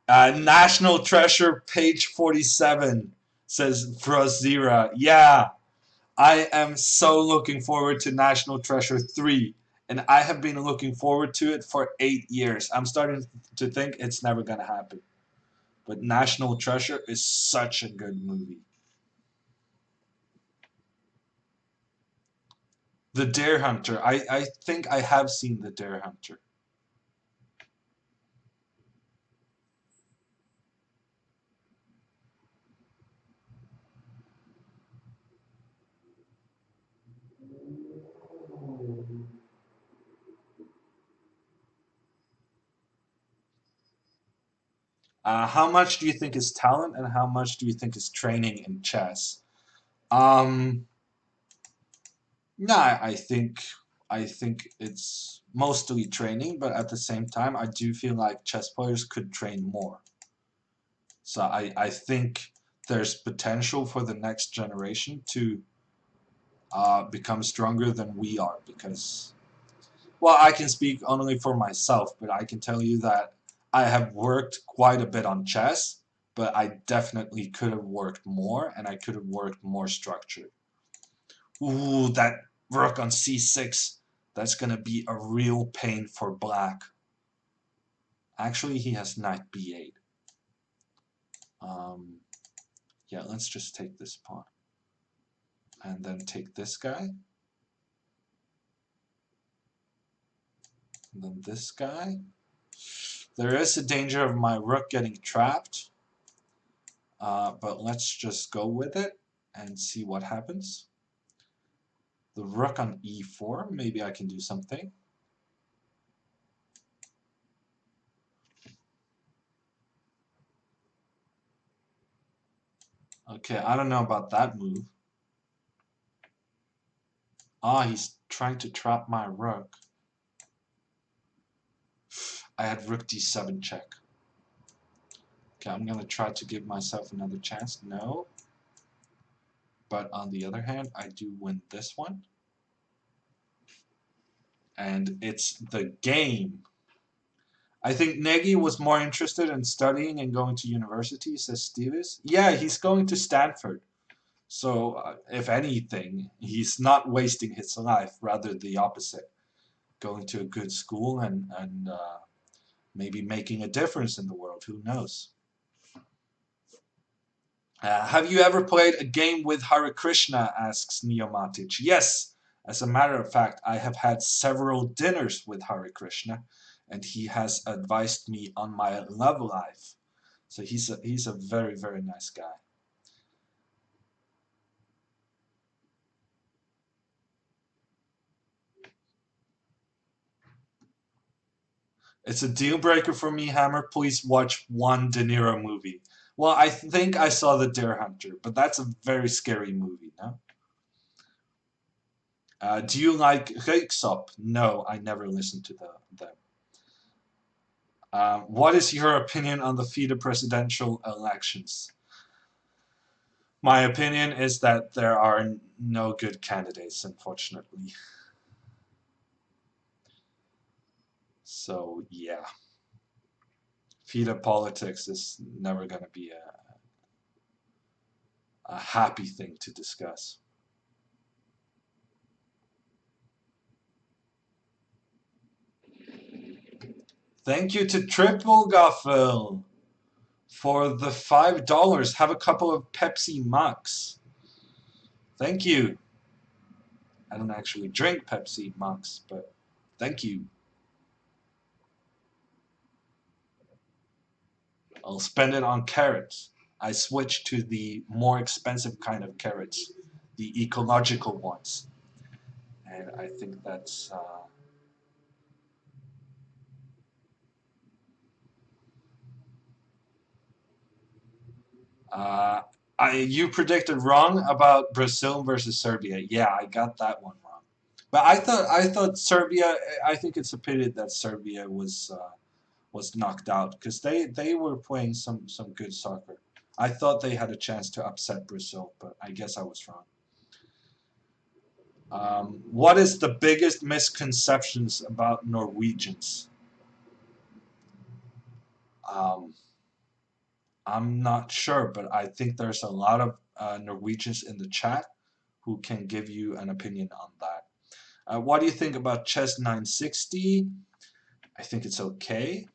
National Treasure, page 47, says Frozira. Yeah, I am so looking forward to National Treasure 3, and I have been looking forward to it for 8 years. I'm starting to think it's never going to happen. But National Treasure is such a good movie. The Dare Hunter. I think I have seen The Dare Hunter. How much do you think is talent and how much do you think is training in chess? Um, no, I think it's mostly training, but at the same time, I do feel like chess players could train more. So I think there's potential for the next generation to become stronger than we are because, well, I can speak only for myself, but I can tell you that I have worked quite a bit on chess, but I definitely could have worked more and I could have worked more structured. Ooh, that rook on c6. That's going to be a real pain for black. Actually, he has knight b8. Um, yeah, let's just take this pawn. And then take this guy. And then this guy. There is a danger of my rook getting trapped. But let's just go with it and see what happens. The rook on e4. Maybe I can do something. Okay, I don't know about that move. Ah, he's trying to trap my rook. I had rook d7 check. Okay, I'm gonna try to give myself another chance. No. But on the other hand, I do win this one. And it's the game. I think Nagy was more interested in studying and going to university, says Stevis. Yeah, he's going to Stanford. So, if anything, he's not wasting his life, rather the opposite. Going to a good school and maybe making a difference in the world. Who knows? Have you ever played a game with Hare Krishna? Asks Neomatic. Yes, as a matter of fact, I have had several dinners with Hare Krishna, and he has advised me on my love life. So he's a very, very nice guy. It's a deal breaker for me, Hammer. Please watch one De Niro movie. Well, I think I saw The Deer Hunter, but that's a very scary movie, no? Do you like Reeksop? No, I never listened to them. What is your opinion on the FIDE presidential elections? My opinion is that there are no good candidates, unfortunately. So, yeah. FIDE politics is never going to be a happy thing to discuss. Thank you to Triple Goffel for the $5. Have a couple of Pepsi Max. Thank you. I don't actually drink Pepsi Max, but thank you. I'll spend it on carrots. I switched to the more expensive kind of carrots, the ecological ones. And I think that's. Uh, you predicted wrong about Brazil versus Serbia. Yeah, I got that one wrong. But I thought Serbia. I think it's a pity that Serbia was knocked out because they were playing some good soccer. I thought they had a chance to upset Brazil, but I guess I was wrong. What is the biggest misconceptions about Norwegians? Um, I'm not sure, but I think there's a lot of Norwegians in the chat who can give you an opinion on that. What do you think about Chess 960? I think it's okay.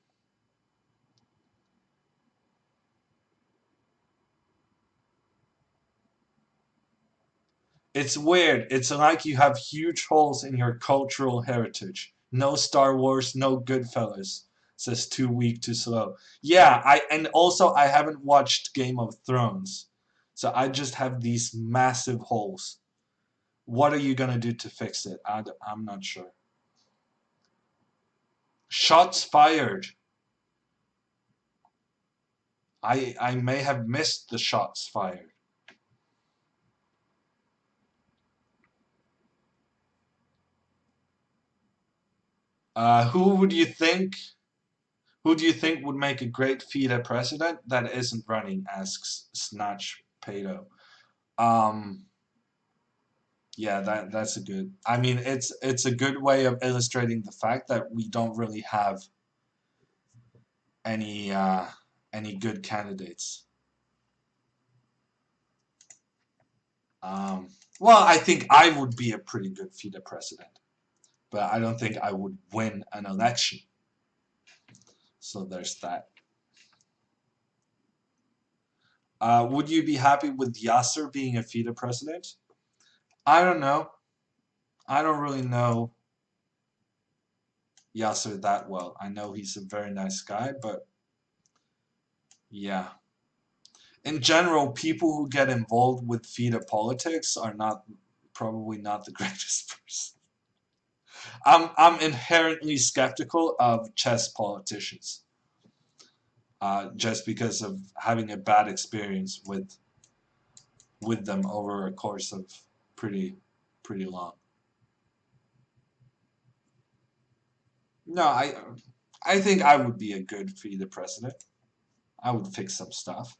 It's weird. It's like you have huge holes in your cultural heritage. No Star Wars, no Goodfellas. Says too weak, too slow. Yeah, and also I haven't watched Game of Thrones. So I just have these massive holes. What are you gonna do to fix it? I'm not sure. Shots fired. I may have missed the shots fired. Who would you think? Who do you think would make a great FIDE president that isn't running? Asks Snatch Pato. Um, yeah, that's a good. I mean, it's a good way of illustrating the fact that we don't really have any uh, any good candidates. Um, well, I think I would be a pretty good FIDE president, but I don't think I would win an election. So there's that. Would you be happy with Yasser being a FIDE president? I don't know. I don't really know Yasser that well. I know he's a very nice guy, but yeah. In general, people who get involved with FIDE politics are not probably not the greatest person. I'm inherently skeptical of chess politicians, just because of having a bad experience with with them over a course of pretty long. No, I think I would be a good FIDE president. I would fix some stuff,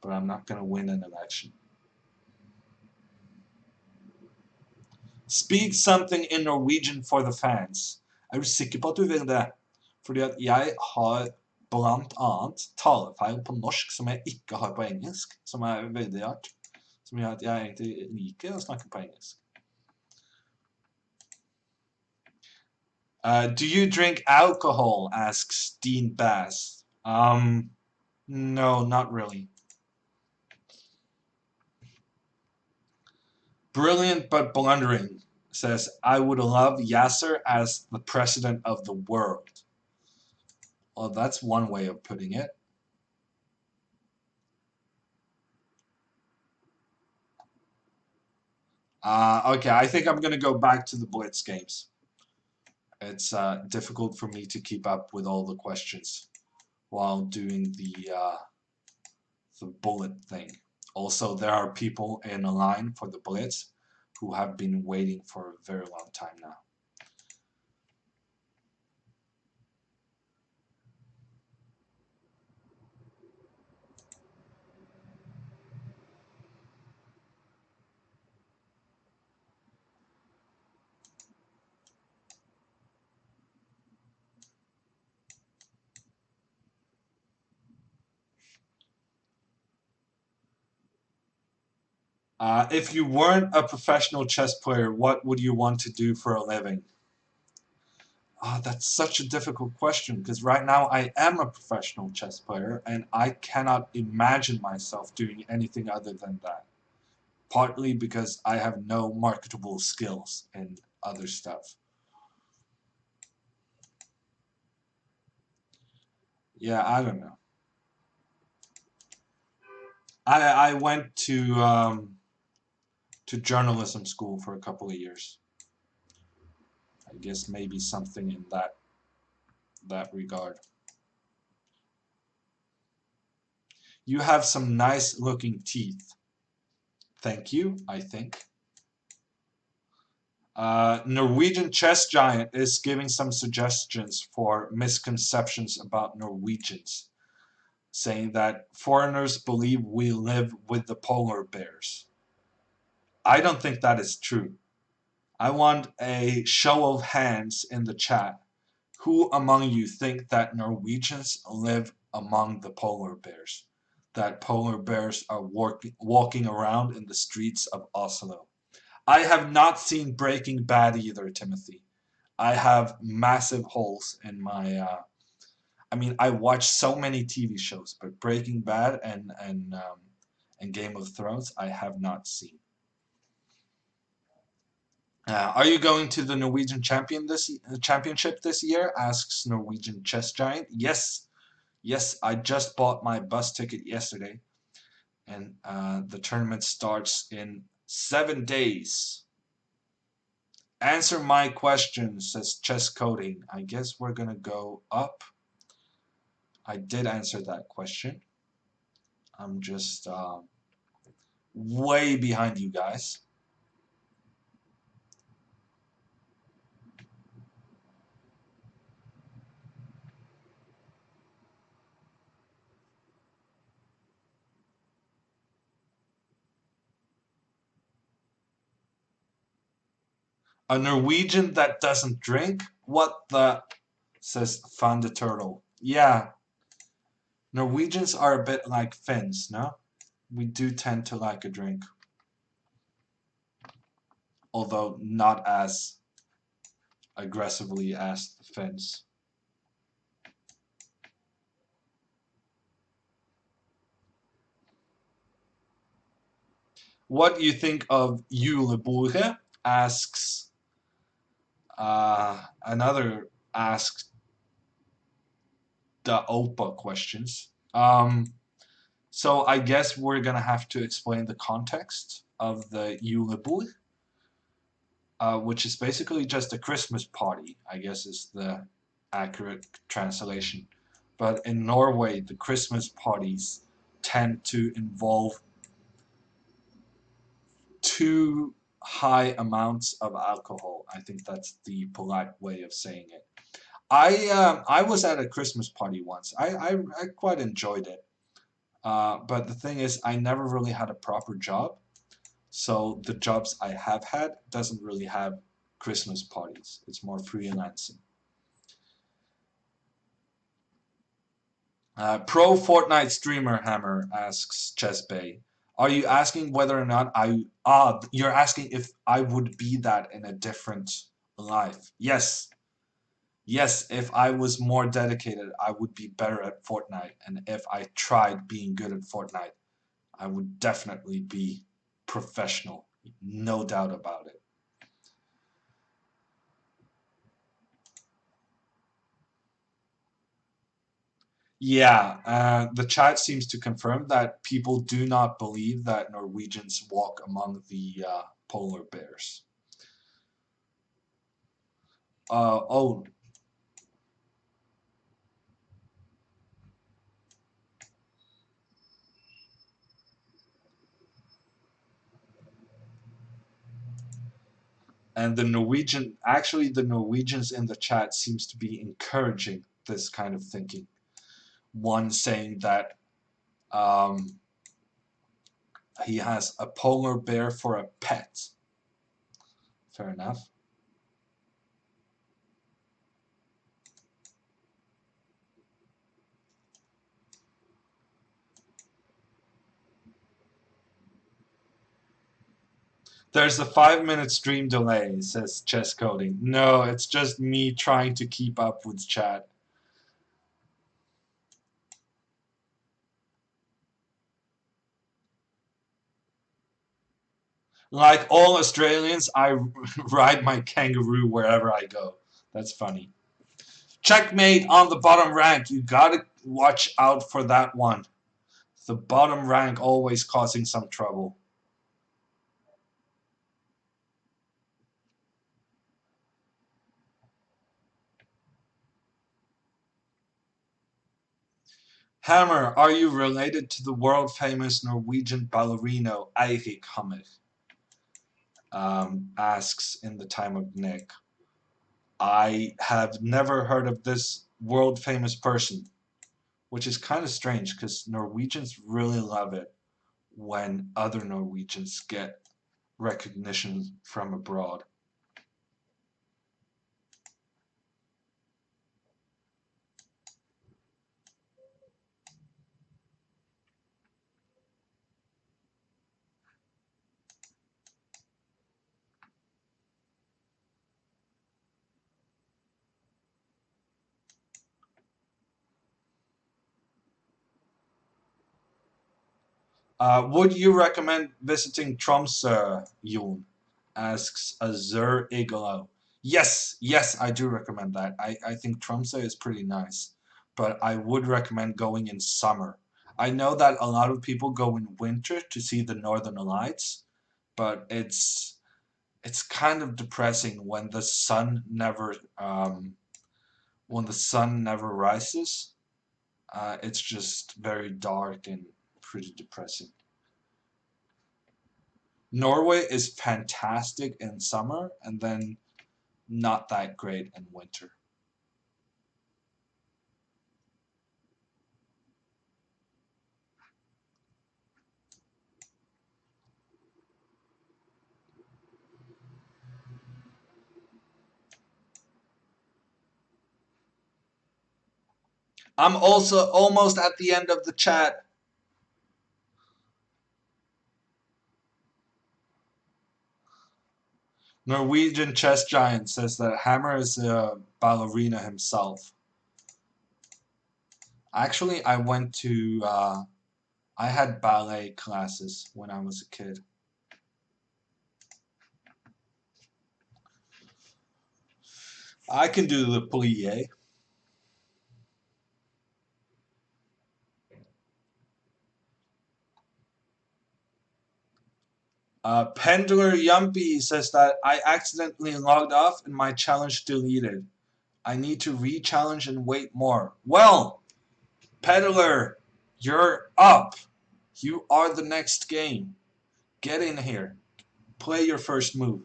but I'm not going to win an election. Speak something in Norwegian for the fans. Er du sikker på at du vil det? Fordi at jeg har blant annet talefeil på norsk som jeg ikke har på engelsk, som er veldig rart. Som gjør at jeg egentlig liker å snakke på engelsk. Do you drink alcohol? Asks Dean Bass. No, not really. Brilliant but blundering says, I would love Yasser as the president of the world. Well, that's one way of putting it. Okay, I think I'm going to go back to the Blitz games. It's difficult for me to keep up with all the questions while doing the bullet thing. Also, there are people in a line for the Blitz who have been waiting for a very long time now. If you weren't a professional chess player, what would you want to do for a living? That's such a difficult question because right now I am a professional chess player and I cannot imagine myself doing anything other than that. Partly because I have no marketable skills in other stuff. Yeah, I don't know. I went to journalism school for a couple of years. I guess maybe something in that regard. You have some nice looking teeth. Thank you, I think. Norwegian chess giant is giving some suggestions for misconceptions about Norwegians, saying that foreigners believe we live with the polar bears. I don't think that is true. I want a show of hands in the chat. Who among you think that Norwegians live among the polar bears? That polar bears are walking around in the streets of Oslo? I have not seen Breaking Bad either, Timothy. I have massive holes in my... I mean, I watch so many TV shows, but Breaking Bad and Game of Thrones, I have not seen. Are you going to the Norwegian championship this year? Asks Norwegian chess giant. Yes, I just bought my bus ticket yesterday, and the tournament starts in 7 days. Answer my question, says Chess Coding. I guess we're gonna go up. I did answer that question. I'm just way behind you guys. A Norwegian that doesn't drink? What the... says Fun the Turtle. Yeah. Norwegians are a bit like Finns, no? We do tend to like a drink. Although not as aggressively as the Finns. What do you think of julebord? Asks another asks the OPA questions. So I guess we're gonna have to explain the context of the julebord, which is basically just a Christmas party, I guess is the accurate translation. But in Norway, the Christmas parties tend to involve too high amounts of alcohol. I think that's the polite way of saying it. I was at a Christmas party once. I quite enjoyed it. But the thing is, I never really had a proper job. So the jobs I have had doesn't really have Christmas parties. It's more freelancing. Pro Fortnite streamer Hammer asks Chess Bay, "Are you asking whether or not I you're asking if I would be that in a different life?" Yes. Yes, if I was more dedicated, I would be better at Fortnite, and if I tried being good at Fortnite, I would definitely be professional. No doubt about it. Yeah, the chat seems to confirm that people do not believe that Norwegians walk among the polar bears. Oh, and the Norwegians in the chat seems to be encouraging this kind of thinking. One saying that um, he has a polar bear for a pet. Fair enough. There's a 5 minute stream delay, says Chess Coding. No, it's just me trying to keep up with chat. Like all Australians, I ride my kangaroo wherever I go. That's funny. Checkmate on the bottom rank. You gotta watch out for that one. The bottom rank always causing some trouble. Hammer, are you related to the world famous Norwegian ballerino Eirik Hammer? Asks in the time of Nick. I have never heard of this world famous person, which is kind of strange because Norwegians really love it when other Norwegians get recognition from abroad. Would you recommend visiting Tromsø, Jon? Asks Azur Igalo. Yes, yes, I do recommend that. I think Tromsø is pretty nice, but I would recommend going in summer. I know that a lot of people go in winter to see the Northern Lights, but it's kind of depressing when the sun never rises. It's just very dark and pretty depressing. Norway is fantastic in summer and then not that great in winter. I'm also almost at the end of the chat. Norwegian chess giant says that Hammer is a ballerina himself. Actually, I had ballet classes when I was a kid. I can do the plie. Pendler Yumpy says that I accidentally logged off and my challenge deleted. I need to re-challenge and wait more. Well, Peddler, you're up. You are the next game. Get in here. Play your first move.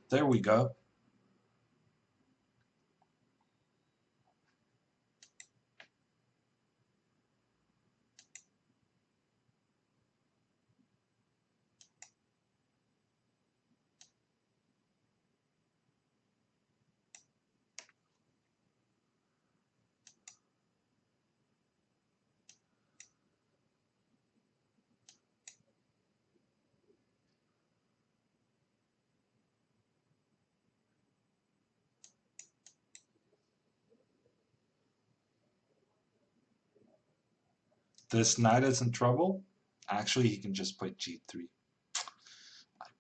There we go. This knight is in trouble. Actually, he can just play g3.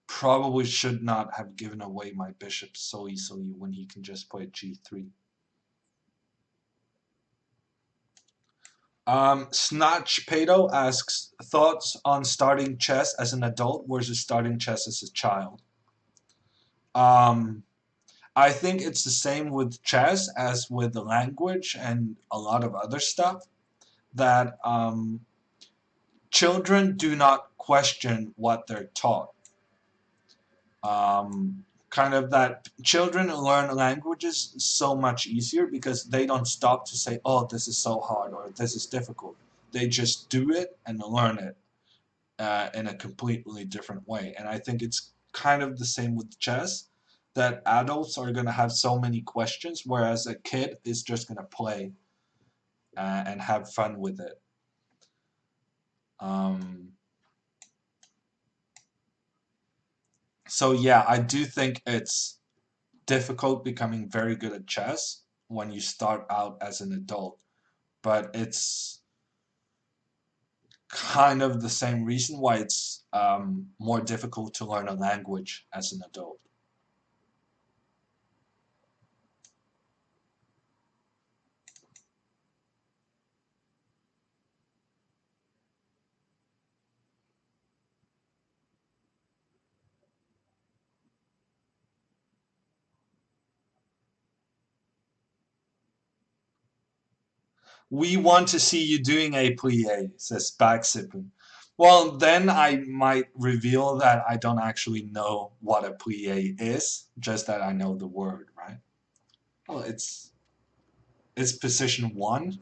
Probably should not have given away my bishop so easily when he can just play g3. Snatch Pato asks, thoughts on starting chess as an adult versus starting chess as a child? Um, I think it's the same with chess as with the language and a lot of other stuff, that children do not question what they're taught. Kind of that children learn languages so much easier because they don't stop to say, oh, this is so hard or this is difficult. They just do it and learn it in a completely different way. And I think it's kind of the same with chess, that adults are going to have so many questions, whereas a kid is just going to play and have fun with it. So yeah, I do think it's difficult becoming very good at chess when you start out as an adult, but it's kind of the same reason why it's more difficult to learn a language as an adult. We want to see you doing a plie, says Backsippin. Well, then I might reveal that I don't actually know what a plie is, just that I know the word, right? Well, it's position one.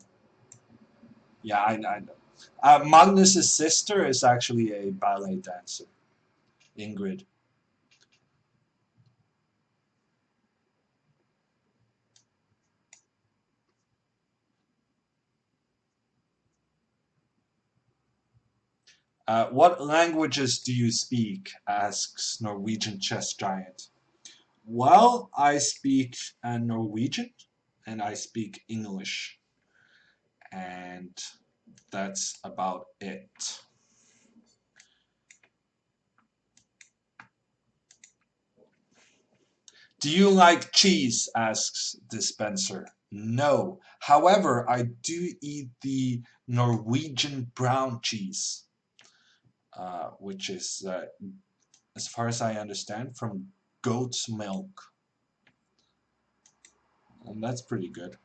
Yeah, I know. Magnus's sister is actually a ballet dancer, Ingrid. What languages do you speak? Asks Norwegian chess giant. Well, I speak Norwegian and I speak English, and that's about it. Do you like cheese? Asks Dispenser. No. However, I do eat the Norwegian brown cheese, which is, as far as I understand, from goat's milk. And that's pretty good.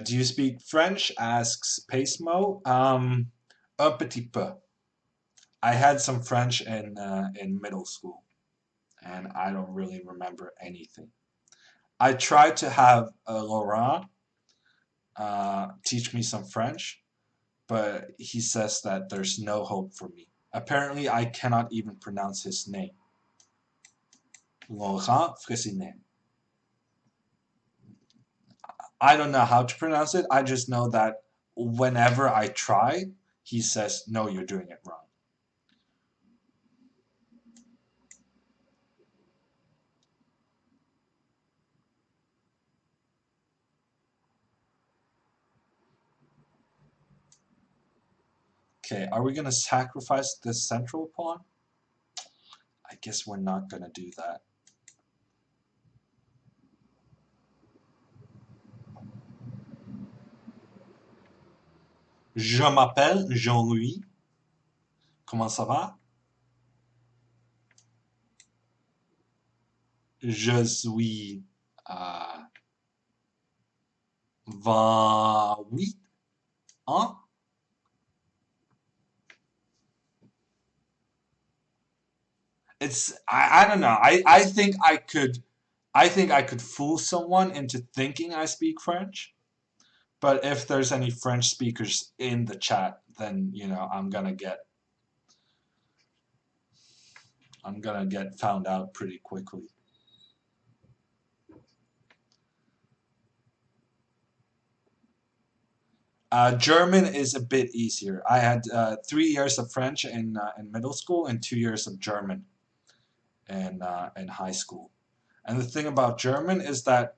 Do you speak French? Asks Pacemo. Un petit peu. I had some French in middle school, and I don't really remember anything. I tried to have Laurent teach me some French, but he says that there's no hope for me. Apparently, I cannot even pronounce his name. Laurent Fressinet. I don't know how to pronounce it. I just know that whenever I try, he says, no, you're doing it wrong. Okay, are we going to sacrifice this central pawn? I guess we're not going to do that. Je m'appelle Jean-Louis. Comment ça va? Je suis Va oui. Hein? I don't know. I think I could fool someone into thinking I speak French. But if there's any French speakers in the chat, then I'm gonna get found out pretty quickly. German is a bit easier. I had 3 years of French in middle school and 2 years of German in high school. And the thing about German is that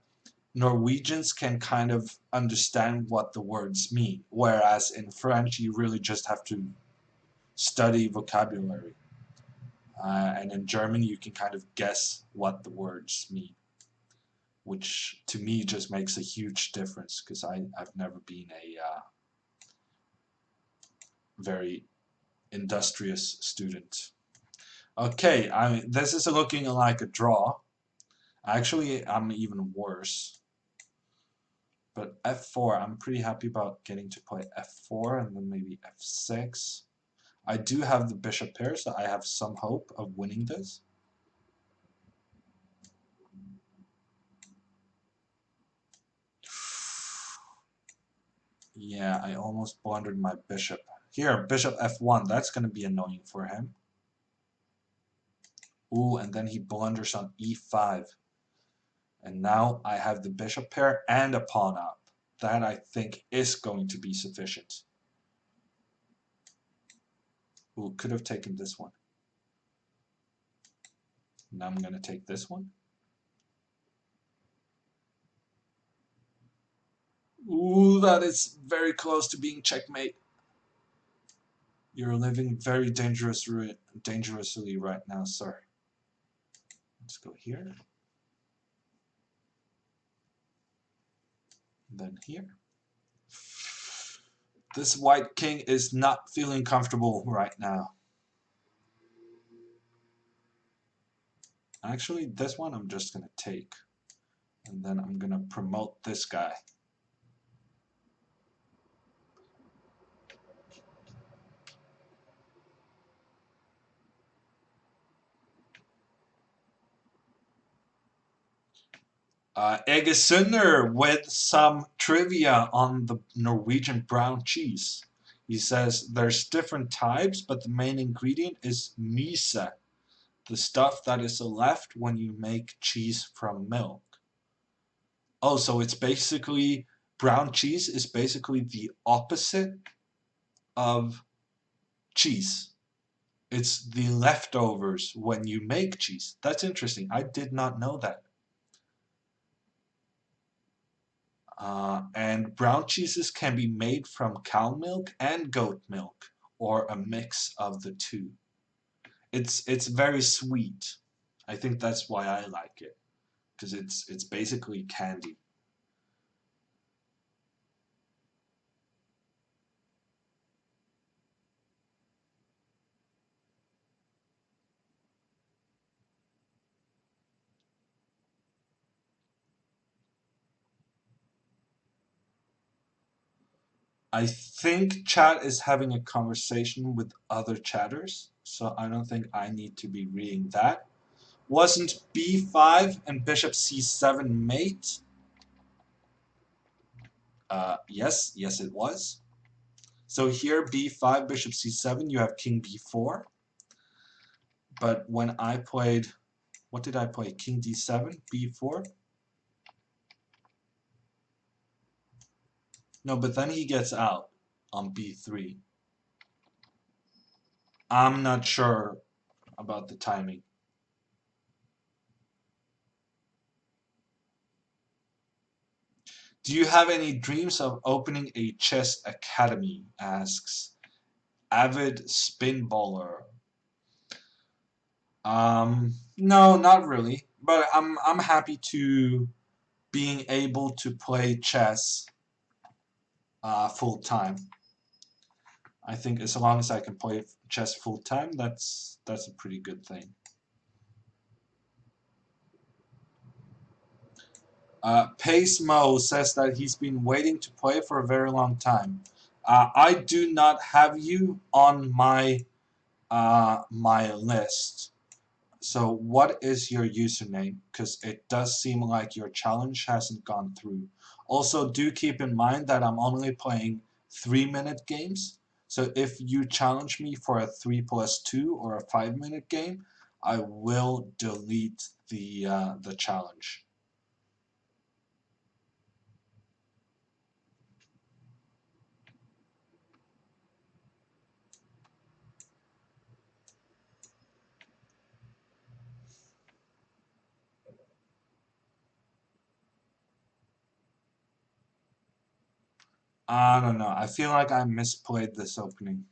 Norwegians can kind of understand what the words mean, whereas in French you really just have to study vocabulary. And in German you can kind of guess what the words mean, which to me just makes a huge difference because I've never been a very industrious student. Okay, this is looking like a draw. Actually, I'm even worse. But f4, I'm pretty happy about getting to play f4 and then maybe f6. I do have the bishop pair, so I have some hope of winning this. Yeah, I almost blundered my bishop. Here, bishop f1, that's going to be annoying for him. Ooh, and then he blunders on e5. And now I have the bishop pair and a pawn up. That I think is going to be sufficient. Ooh, could have taken this one. Now I'm going to take this one. Ooh, that is very close to being checkmate. You're living very dangerously right now, sir. Let's go here. Then here. This white king is not feeling comfortable right now. Actually, this one I'm just going to take. And then I'm going to promote this guy. Egesunder with some trivia on the Norwegian brown cheese. He says there's different types, but the main ingredient is myse, the stuff that is left when you make cheese from milk. Oh, so it's basically brown cheese is basically the opposite of cheese. It's the leftovers when you make cheese. That's interesting. I did not know that. And brown cheeses can be made from cow milk and goat milk, or a mix of the two. It's very sweet. I think that's why I like it, because it's basically candy. I think chat is having a conversation with other chatters, so I don't think I need to be reading that. Wasn't b5 and bishop c7 mate? Yes it was. So here b5, bishop c7, you have king b4. But when I played, what did I play? King d7, b4? No, but then he gets out on b3. I'm not sure about the timing. Do you have any dreams of opening a chess academy? Asks Avid Spinballer. No, not really. But I'm happy to being able to play chess full time. I think as long as I can play chess full time, that's a pretty good thing. Pace Mo says that he's been waiting to play for a very long time. I do not have you on my list. So what is your username? Because it does seem like your challenge hasn't gone through. Also, do keep in mind that I'm only playing 3-minute games. So if you challenge me for a 3+2 or a 5-minute game, I will delete the challenge. I don't know. I feel like I misplayed this opening.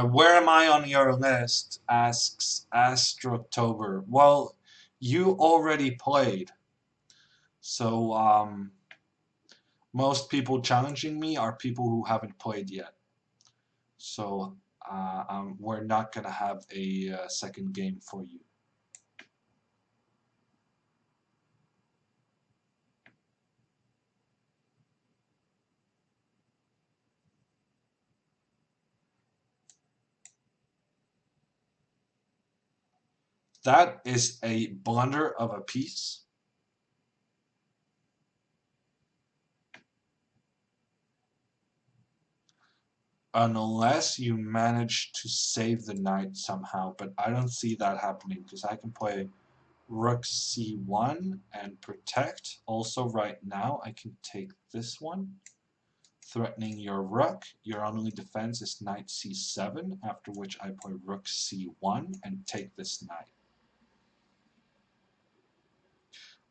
Where am I on your list? Asks Astrotober. Well, you already played. So, most people challenging me are people who haven't played yet. So, we're not gonna have a second game for you. That is a blunder of a piece. Unless you manage to save the knight somehow, but I don't see that happening because I can play Rook C1 and protect. Also right now I can take this one, threatening your rook. Your only defense is Knight C7, after which I play Rook C1 and take this knight.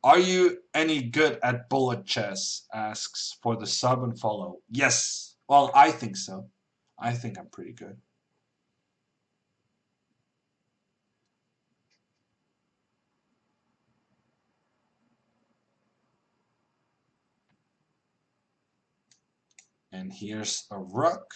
Are you any good at bullet chess? Asks for the sub and follow. Yes. Well, I think so. I think I'm pretty good. And here's a rook.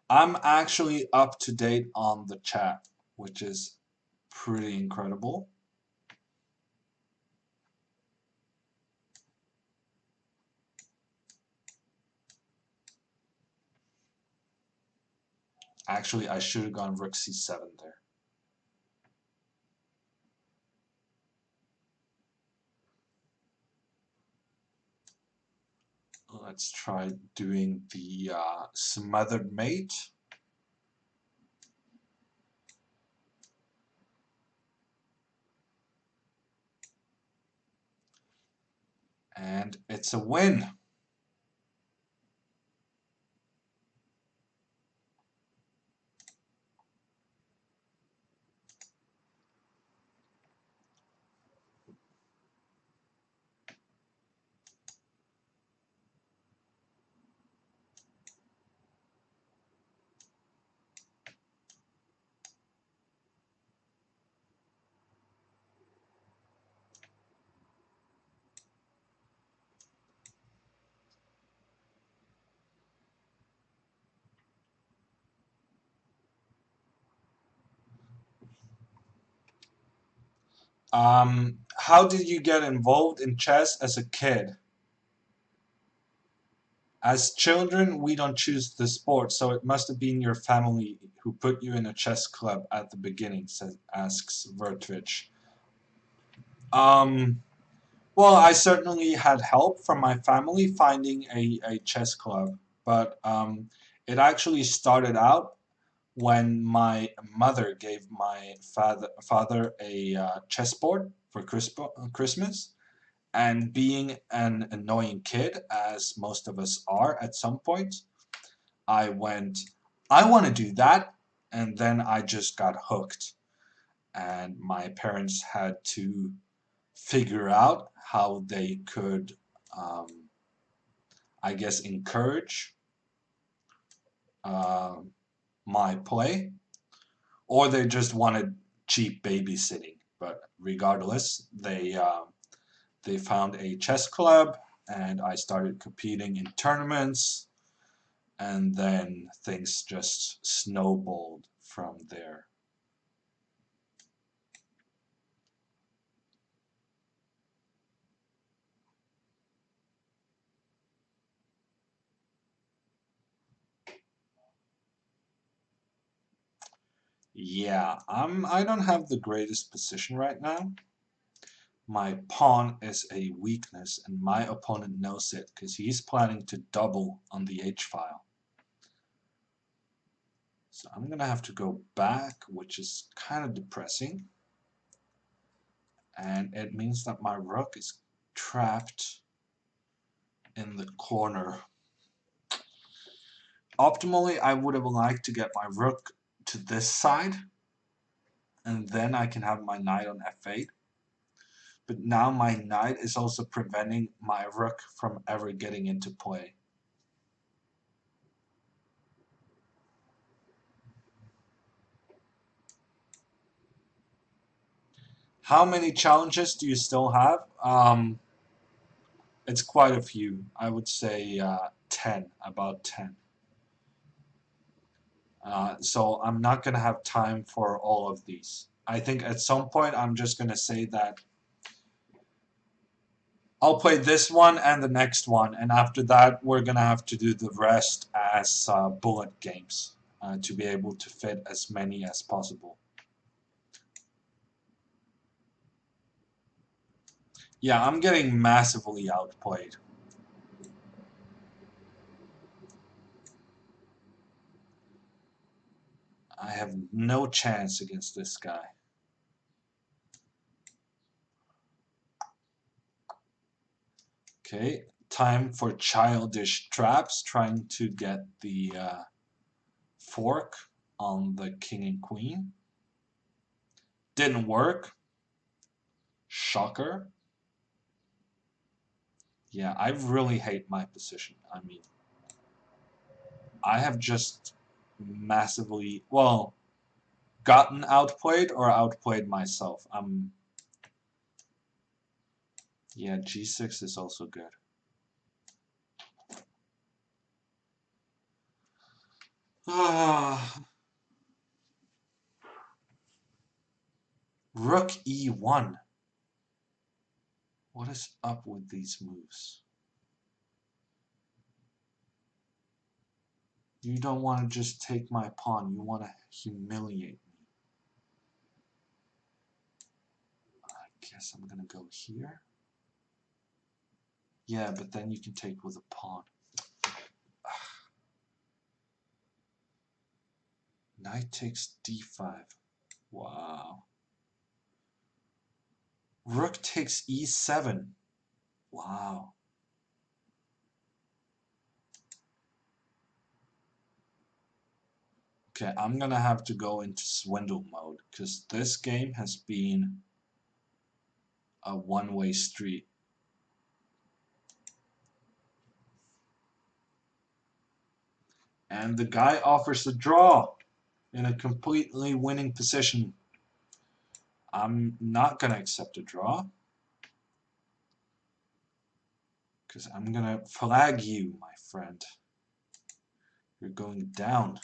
I'm actually up to date on the chat, which is pretty incredible. Actually, I should have gone Rook C7 there. Let's try doing the smothered mate. And it's a win. How did you get involved in chess as a kid? As children, we don't choose the sport, so it must have been your family who put you in a chess club at the beginning, asks Vertrich. Um, well, I certainly had help from my family finding a chess club, but it actually started out when my mother gave my father a chessboard for Christmas. And being an annoying kid, as most of us are at some point, I went, I want to do that, and then I just got hooked. And my parents had to figure out how they could, um, I guess, encourage uh, my play, or they just wanted cheap babysitting. But regardless, they found a chess club, and I started competing in tournaments, and then things just snowballed from there. Yeah, I don't have the greatest position right now. My pawn is a weakness, and my opponent knows it because he's planning to double on the h-file. So I'm gonna have to go back, which is kind of depressing. And it means that my rook is trapped in the corner. Optimally, I would have liked to get my rook to this side, and then I can have my knight on f8. But now my knight is also preventing my rook from ever getting into play. How many challenges do you still have? It's quite a few. I would say 10, about 10. So I'm not going to have time for all of these. I think at some point I'm just going to say that I'll play this one and the next one, and after that we're going to have to do the rest as bullet games to be able to fit as many as possible. Yeah, I'm getting massively outplayed. I have no chance against this guy. Okay, time for childish traps, trying to get the fork on the king and queen. Didn't work. Shocker. Yeah, I really hate my position. I mean, I have just massively, well, gotten outplayed or outplayed myself. Yeah, g6 is also good. Ah, Rook e1. What is up with these moves? You don't want to just take my pawn. You want to humiliate me. I guess I'm going to go here. Yeah, but then you can take with a pawn. Knight takes d5. Wow. Rook takes e7. Wow. Okay, I'm gonna have to go into swindle mode because this game has been a one-way street. And the guy offers a draw in a completely winning position. I'm not gonna accept a draw because I'm gonna flag you, my friend. You're going down.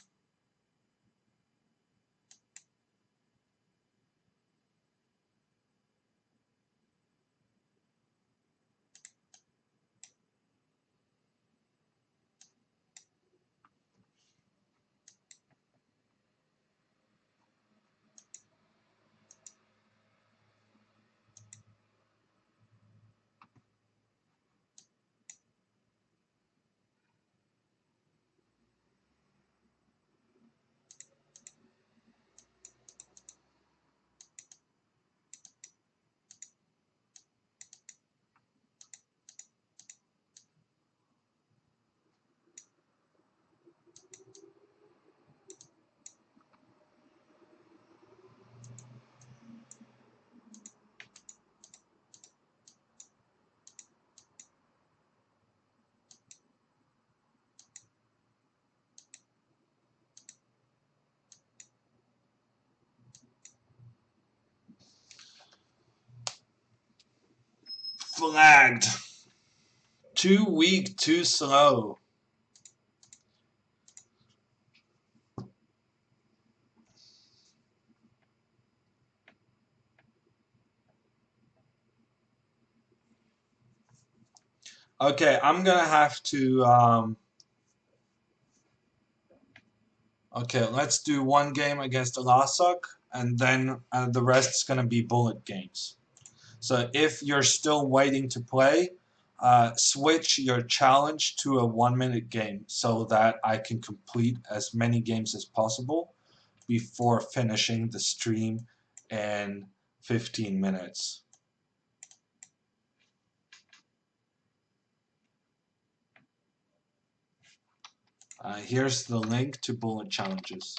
Flagged. Too weak, too slow. Okay, I'm gonna have to. Okay, let's do one game against Lasok, and then the rest's gonna be bullet games. So if you're still waiting to play, switch your challenge to a 1 minute game so that I can complete as many games as possible before finishing the stream in 15 minutes. Here's the link to bullet challenges.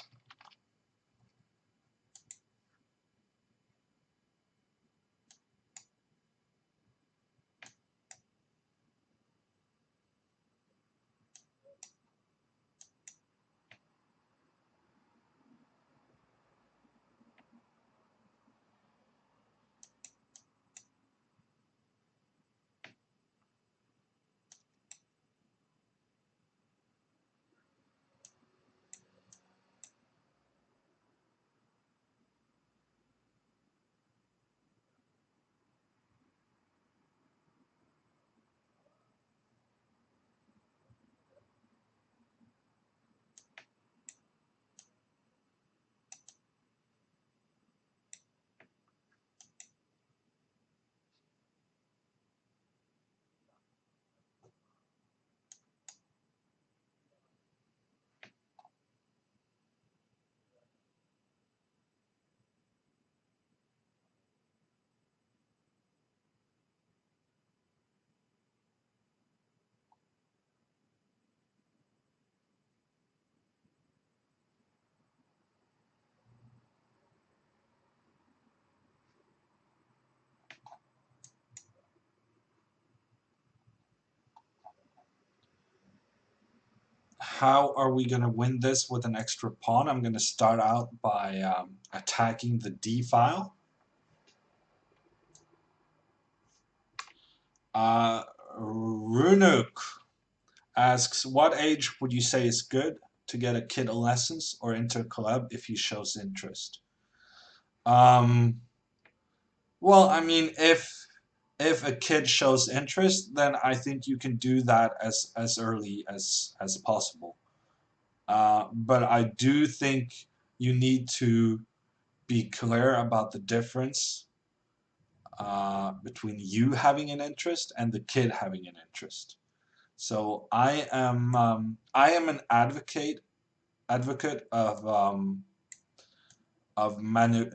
How are we going to win this with an extra pawn? I'm going to start out by attacking the d file. Runuk asks, what age would you say is good to get a kid a lessons or enter a club if he shows interest? Um, well, I mean, if a kid shows interest, then I think you can do that as early as possible. But I do think you need to be clear about the difference between you having an interest and the kid having an interest. So I am an advocate of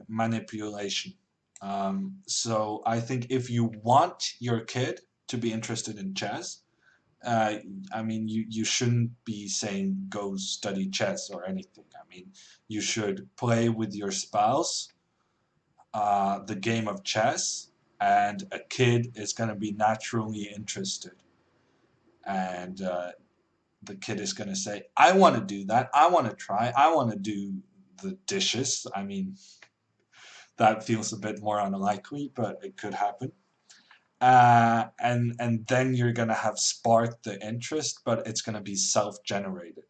manipulation. So I think if you want your kid to be interested in chess, uh, I mean, you shouldn't be saying go study chess or anything. I mean, you should play with your spouse the game of chess, and a kid is going to be naturally interested. And the kid is going to say, I want to do that. I want to try. I want to do the dishes. I mean, that feels a bit more unlikely, but it could happen. And then you're going to have sparked the interest, but it's going to be self-generated.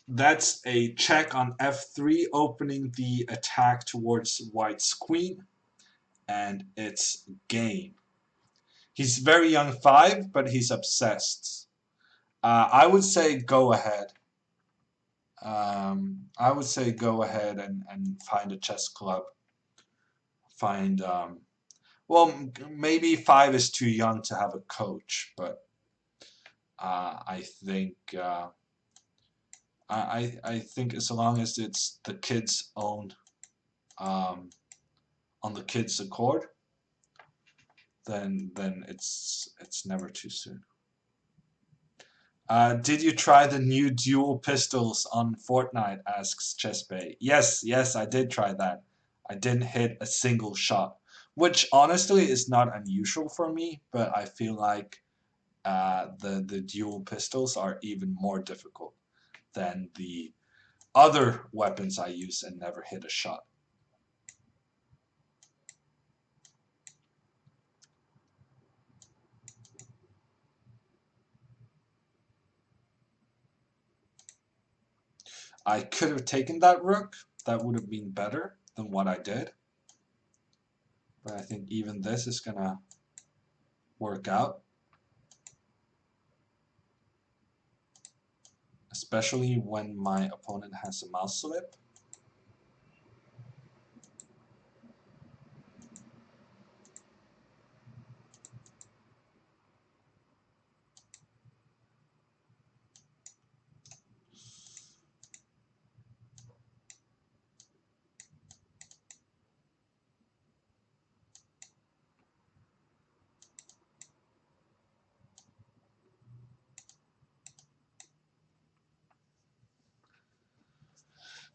That's a check on f3, opening the attack towards white's queen, and it's game. He's very young, 5, but he's obsessed. I would say go ahead. I would say go ahead and find a chess club. Find, well, maybe 5 is too young to have a coach, but I think I think as long as it's the kid's own um, on the kid's accord, then it's never too soon. Did you try the new dual pistols on Fortnite? Asks Chessbay. Yes, I did try that. I didn't hit a single shot, which honestly is not unusual for me, but I feel like the dual pistols are even more difficult than the other weapons I use and never hit a shot. I could have taken that rook. That would have been better than what I did. But I think even this is gonna work out. Especially when my opponent has a mouse slip.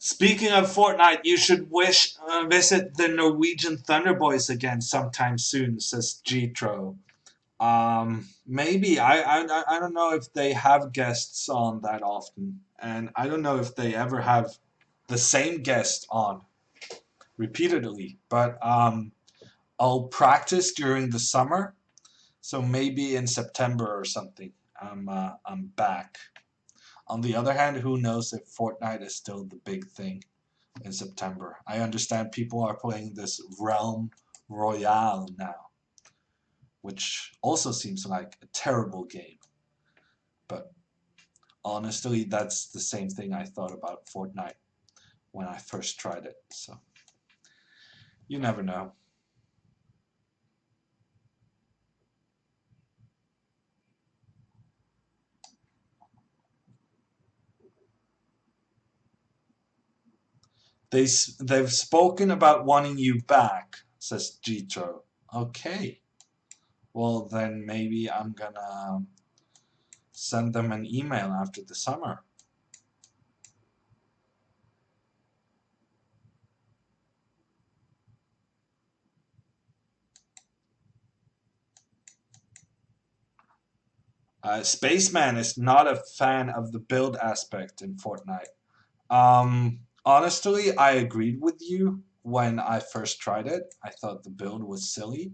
Speaking of Fortnite, you should visit the Norwegian Thunderboys again sometime soon, says Jitro. Maybe I don't know if they have guests on that often, and I don't know if they ever have the same guest on repeatedly. But I'll practice during the summer, so maybe in September or something. I'm back. On the other hand, who knows if Fortnite is still the big thing in September. I understand people are playing this Realm Royale now, which also seems like a terrible game. But honestly, that's the same thing I thought about Fortnite when I first tried it. So you never know. They've spoken about wanting you back, says Jitro. Okay. Well, then maybe I'm gonna send them an email after the summer. Spaceman is not a fan of the build aspect in Fortnite. Honestly, I agreed with you when I first tried it. I thought the build was silly.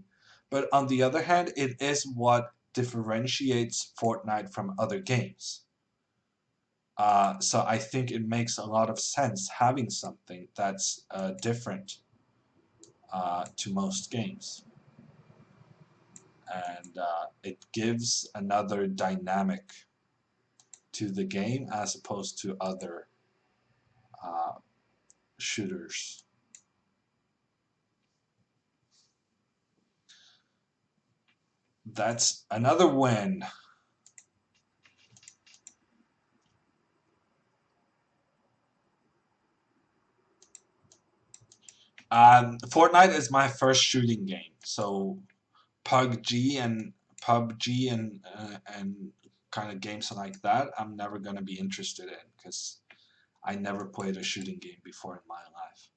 But on the other hand, it is what differentiates Fortnite from other games. So I think it makes a lot of sense having something that's different to most games. And it gives another dynamic to the game as opposed to other uh, shooters. That's another win. Fortnite is my first shooting game, so PUBG and and kind of games like that, I'm never gonna be interested in because I never played a shooting game before in my life.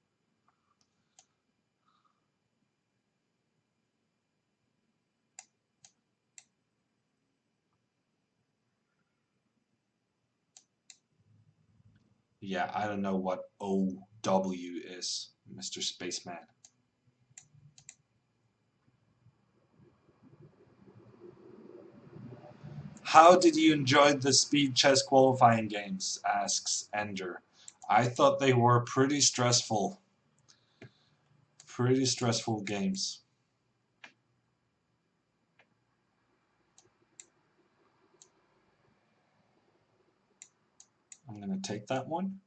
Yeah, I don't know what OW is, Mr. Spaceman. How did you enjoy the speed chess qualifying games? Asks Ender. I thought they were pretty stressful. Pretty stressful games. I'm gonna take that one.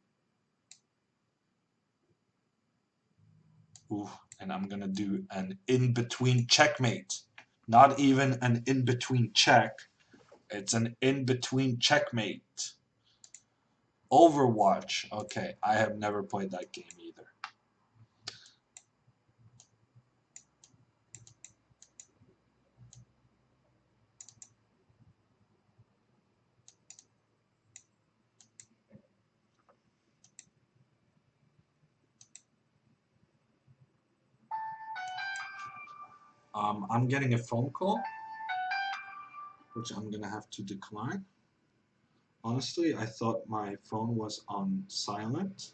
Ooh, and I'm gonna do an in-between checkmate. Not even an in-between check. It's an in-between checkmate. Overwatch. Okay, I have never played that game either. I'm getting a phone call, which I'm gonna have to decline. Honestly, I thought my phone was on silent.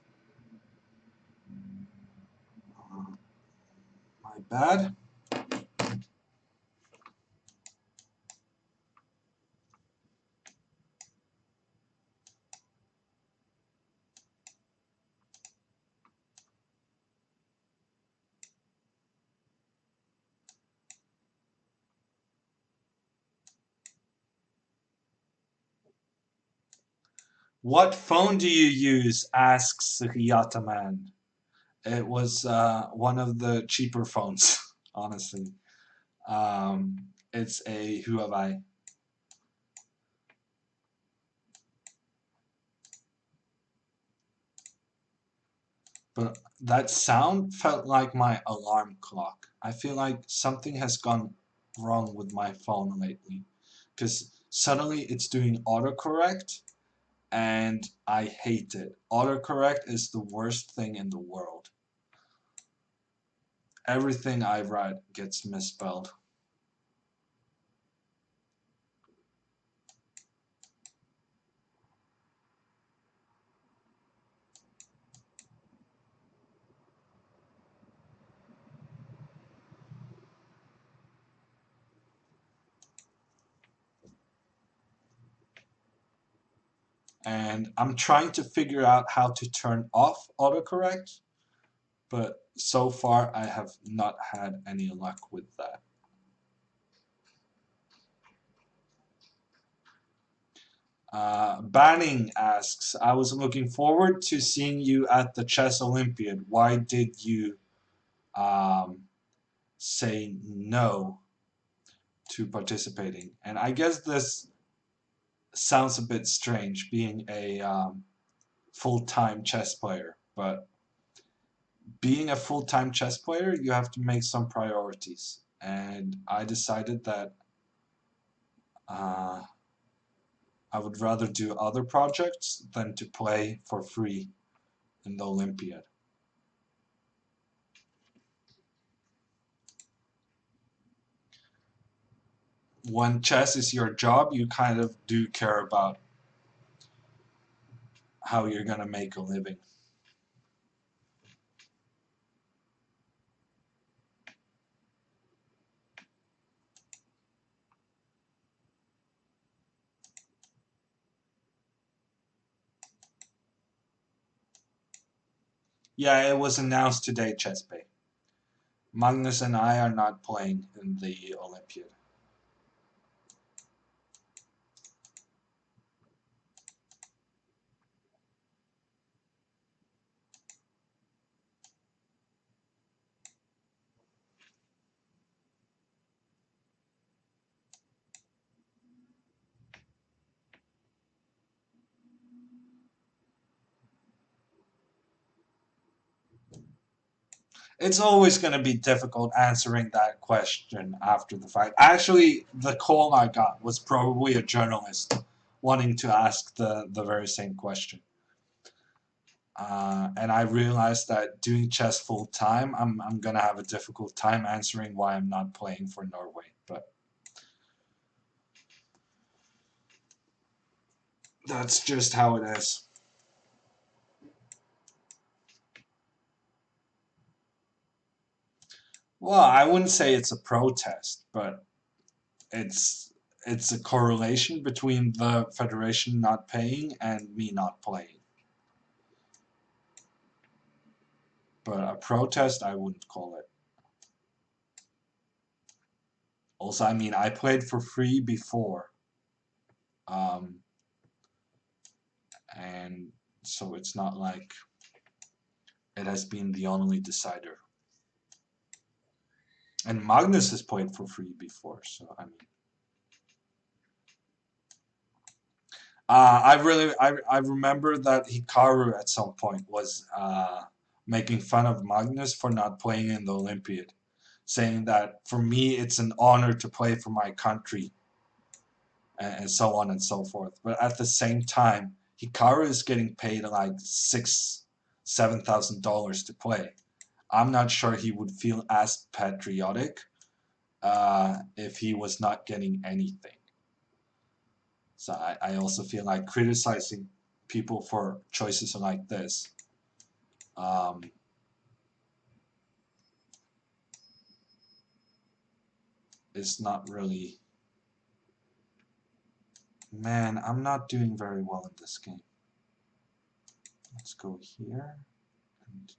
My bad. What phone do you use? Asks Ryataman. It was one of the cheaper phones, honestly. It's a Huawei. But that sound felt like my alarm clock. I feel like something has gone wrong with my phone lately. Because suddenly it's doing autocorrect and I hate it. Autocorrect is the worst thing in the world. Everything I write gets misspelled. And I'm trying to figure out how to turn off autocorrect, but so far I have not had any luck with that. Banning asks, I was looking forward to seeing you at the Chess Olympiad. Why did you um, say no to participating? And I guess this sounds a bit strange, being a full-time chess player, but being a full-time chess player, you have to make some priorities. And I decided that uh, I would rather do other projects than to play for free in the Olympiad. When chess is your job, you kind of do care about how you're going to make a living. Yeah, it was announced today, Chess Bay. Magnus and I are not playing in the Olympiad. It's always going to be difficult answering that question after the fact. Actually, the call I got was probably a journalist wanting to ask the very same question. And I realized that doing chess full time, I'm going to have a difficult time answering why I'm not playing for Norway. But that's just how it is. Well, I wouldn't say it's a protest, but it's it's a correlation between the federation not paying and me not playing. But a protest, I wouldn't call it. Also, I mean, I played for free before, um, and so it's not like it has been the only decider. And Magnus has played for free before, so I mean, I remember that Hikaru at some point was making fun of Magnus for not playing in the Olympiad, saying that for me it's an honor to play for my country, and so on and so forth. But at the same time, Hikaru is getting paid like $7,000 to play. I'm not sure he would feel as patriotic if he was not getting anything. So I also feel like criticizing people for choices like this um, is not really. Man, I'm not doing very well in this game. Let's go here. And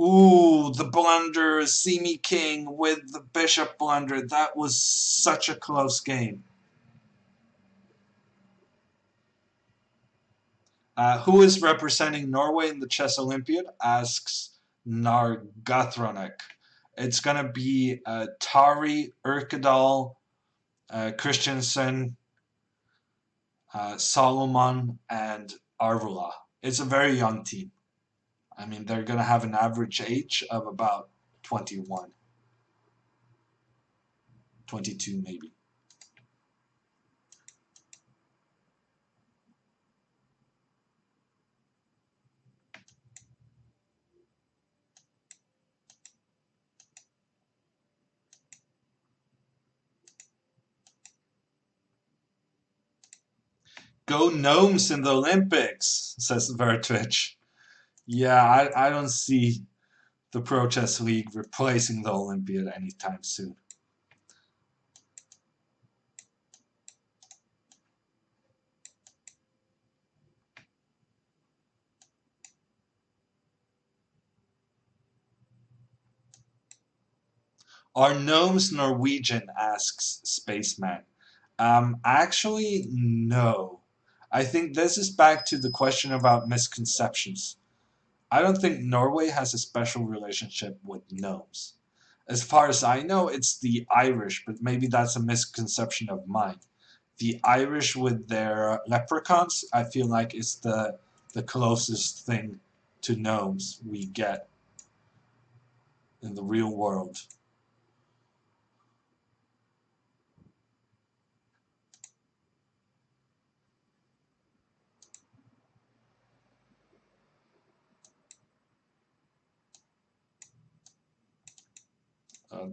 ooh, the blunder, see me king with the bishop blunder. That was such a close game. Who is representing Norway in the Chess Olympiad? Asks Nargathronek. It's going to be Tari, Urkedal, Christensen, Solomon, and Arvula. It's a very young team. I mean, they're going to have an average age of about 21, 22 maybe. Go Gnomes in the Olympics, says Vertwitch. Yeah, I don't see the Pro Chess League replacing the Olympiad anytime soon. Are gnomes Norwegian? Asks Spaceman. Actually, no. I think this is back to the question about misconceptions. I don't think Norway has a special relationship with gnomes. As far as I know, it's the Irish, but maybe that's a misconception of mine. The Irish with their leprechauns, I feel like is the closest thing to gnomes we get in the real world.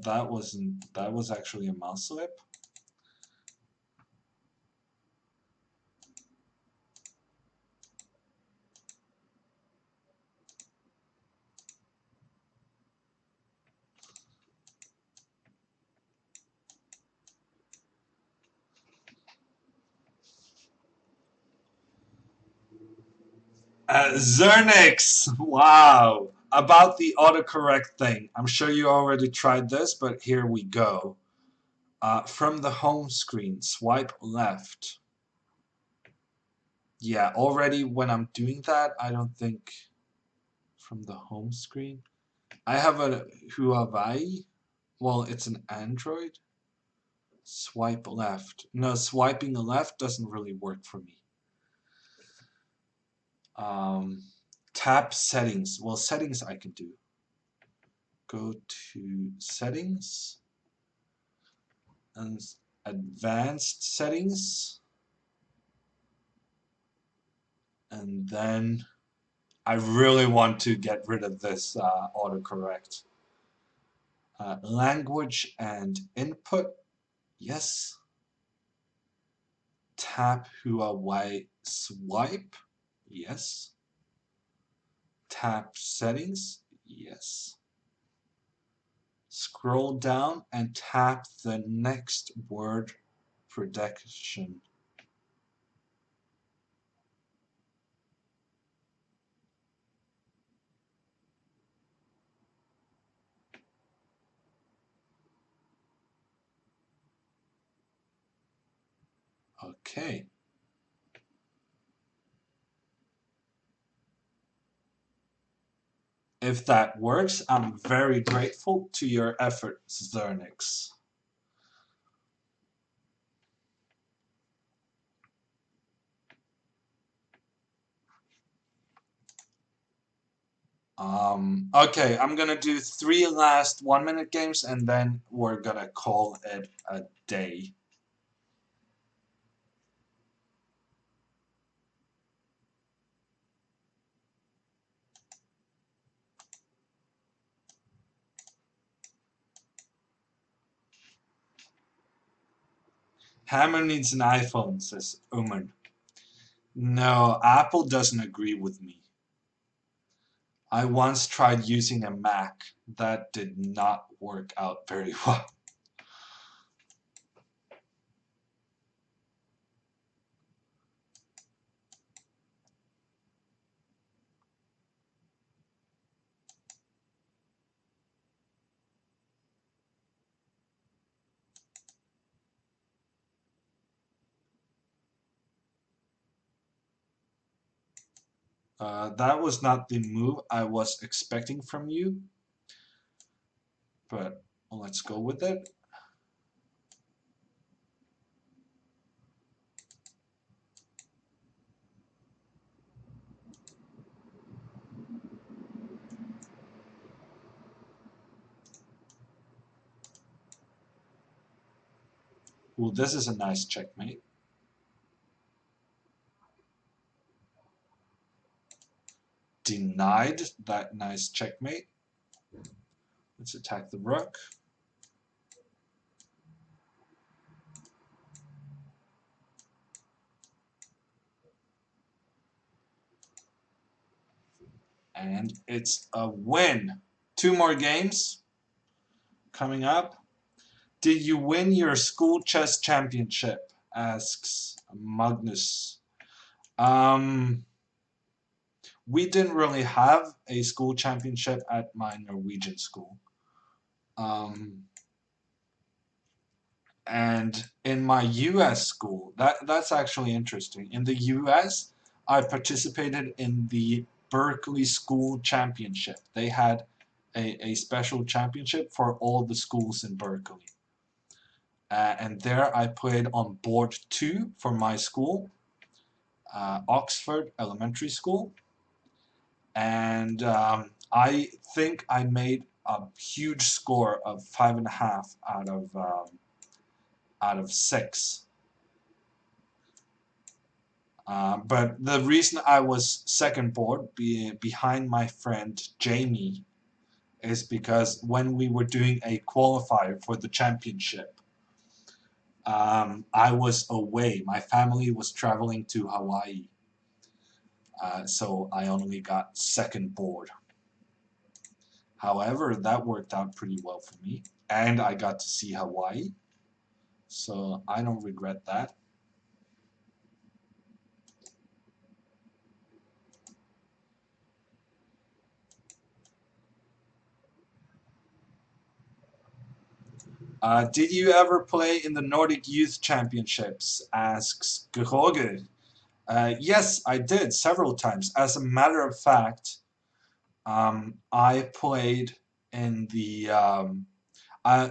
That was actually a mouse slip. Zernix! Wow! About the autocorrect thing. I'm sure you already tried this, but here we go. From the home screen, swipe left. Yeah, already when I'm doing that, I don't think from the home screen. I have a Huawei. Well, it's an Android. Swipe left. No, swiping left doesn't really work for me. Tap settings. Well, settings I can do. Go to settings and advanced settings. And then I really want to get rid of this autocorrect. Language and input. Yes. Tap Huawei swipe. Yes. Tap settings. Yes. Scroll down and tap the next word prediction. Okay. If that works, I'm very grateful to your effort, Zernix. Okay, I'm gonna do 3 last 1-minute games and then we're gonna call it a day. Hammer needs an iPhone, says Uman. No, Apple doesn't agree with me. I once tried using a Mac. That did not work out very well. That was not the move I was expecting from you, but let's go with it. Well, this is a nice checkmate. Denied that nice checkmate. Let's attack the rook. And it's a win. Two more games coming up. Did you win your school chess championship? Asks Magnus. Um, we didn't really have a school championship at my Norwegian school. Um, and in my US school, that's actually interesting. In the US, I participated in the Berkeley School Championship. They had a special championship for all the schools in Berkeley. And there I played on board 2 for my school, Oxford Elementary School. And I think I made a huge score of 5.5 out of 6. But the reason I was second board behind my friend Jamie is because when we were doing a qualifier for the championship, I was away. My family was traveling to Hawaii. So I only got second board. However, that worked out pretty well for me. And I got to see Hawaii. So I don't regret that. Did you ever play in the Nordic Youth Championships? Asks George. Yes, I did several times. As a matter of fact, I played in the.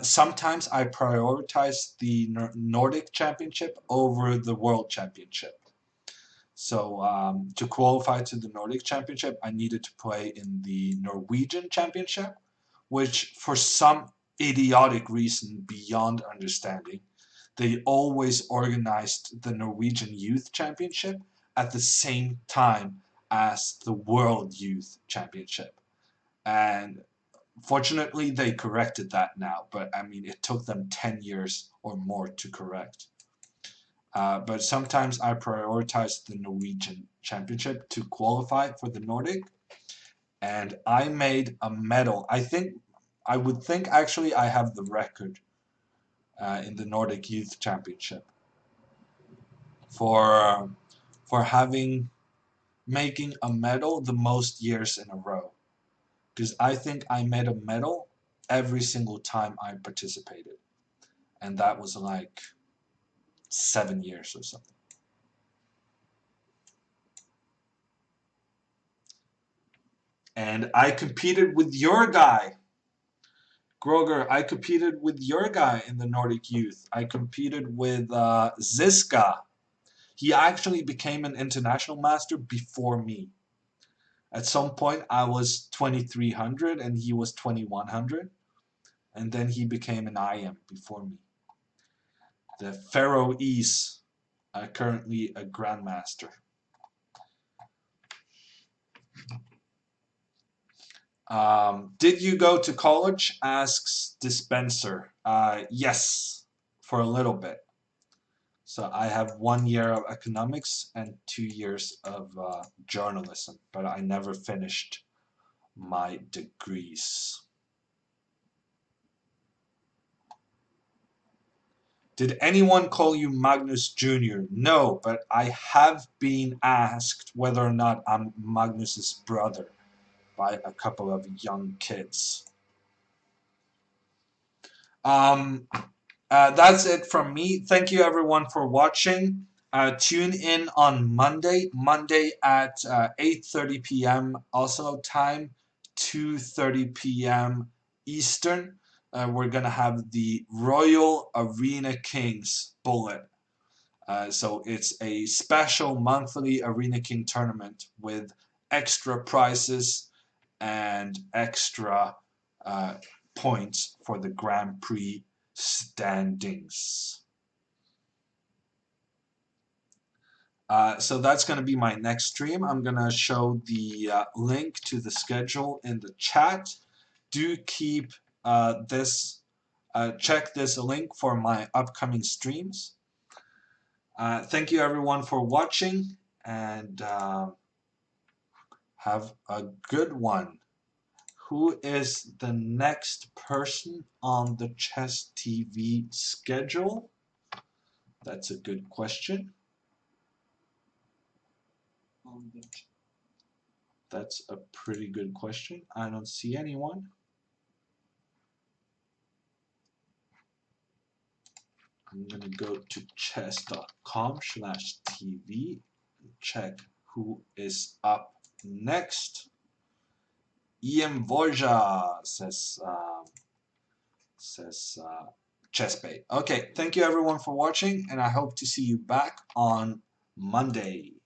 Sometimes I prioritize the Nordic Championship over the World Championship. So to qualify to the Nordic Championship, I needed to play in the Norwegian Championship, which for some idiotic reason beyond understanding, they always organized the Norwegian Youth Championship at the same time as the World Youth Championship. And fortunately, they corrected that now, but I mean, it took them 10 years or more to correct. But sometimes I prioritize the Norwegian Championship to qualify for the Nordic, and I made a medal. I would think actually I have the record in the Nordic Youth Championship for for having making a medal the most years in a row. Because I think I made a medal every single time I participated, and that was like 7 years or something. And I competed with your guy, Groger. I competed with your guy in the Nordic Youth. I competed with Ziska. He actually became an international master before me. At some point, I was 2300 and he was 2100. And then he became an IM before me. The Pharaoh is currently a Grandmaster. Did you go to college? Asks Dispenser. Yes, for a little bit. So I have 1 year of economics and 2 years of journalism, but I never finished my degrees. Did anyone call you Magnus Jr.? No, but I have been asked whether or not I'm Magnus's brother by a couple of young kids. That's it from me. Thank you everyone for watching. Tune in on Monday at 8:30 p.m. Oslo time, 2:30 p.m. Eastern. We're gonna have the Royal Arena Kings Bullet. So it's a special monthly Arena King tournament with extra prizes and extra points for the Grand Prix standings. So that's going to be my next stream. I'm going to show the link to the schedule in the chat. Do keep check this link for my upcoming streams. Thank you everyone for watching, and have a good one. Who is the next person on the Chess TV schedule? That's a good question. That's a pretty good question. I don't see anyone. I'm gonna go to chess.com/TV and check who is up next. Ian Borja says Chessbait. Okay, thank you everyone for watching, and I hope to see you back on Monday.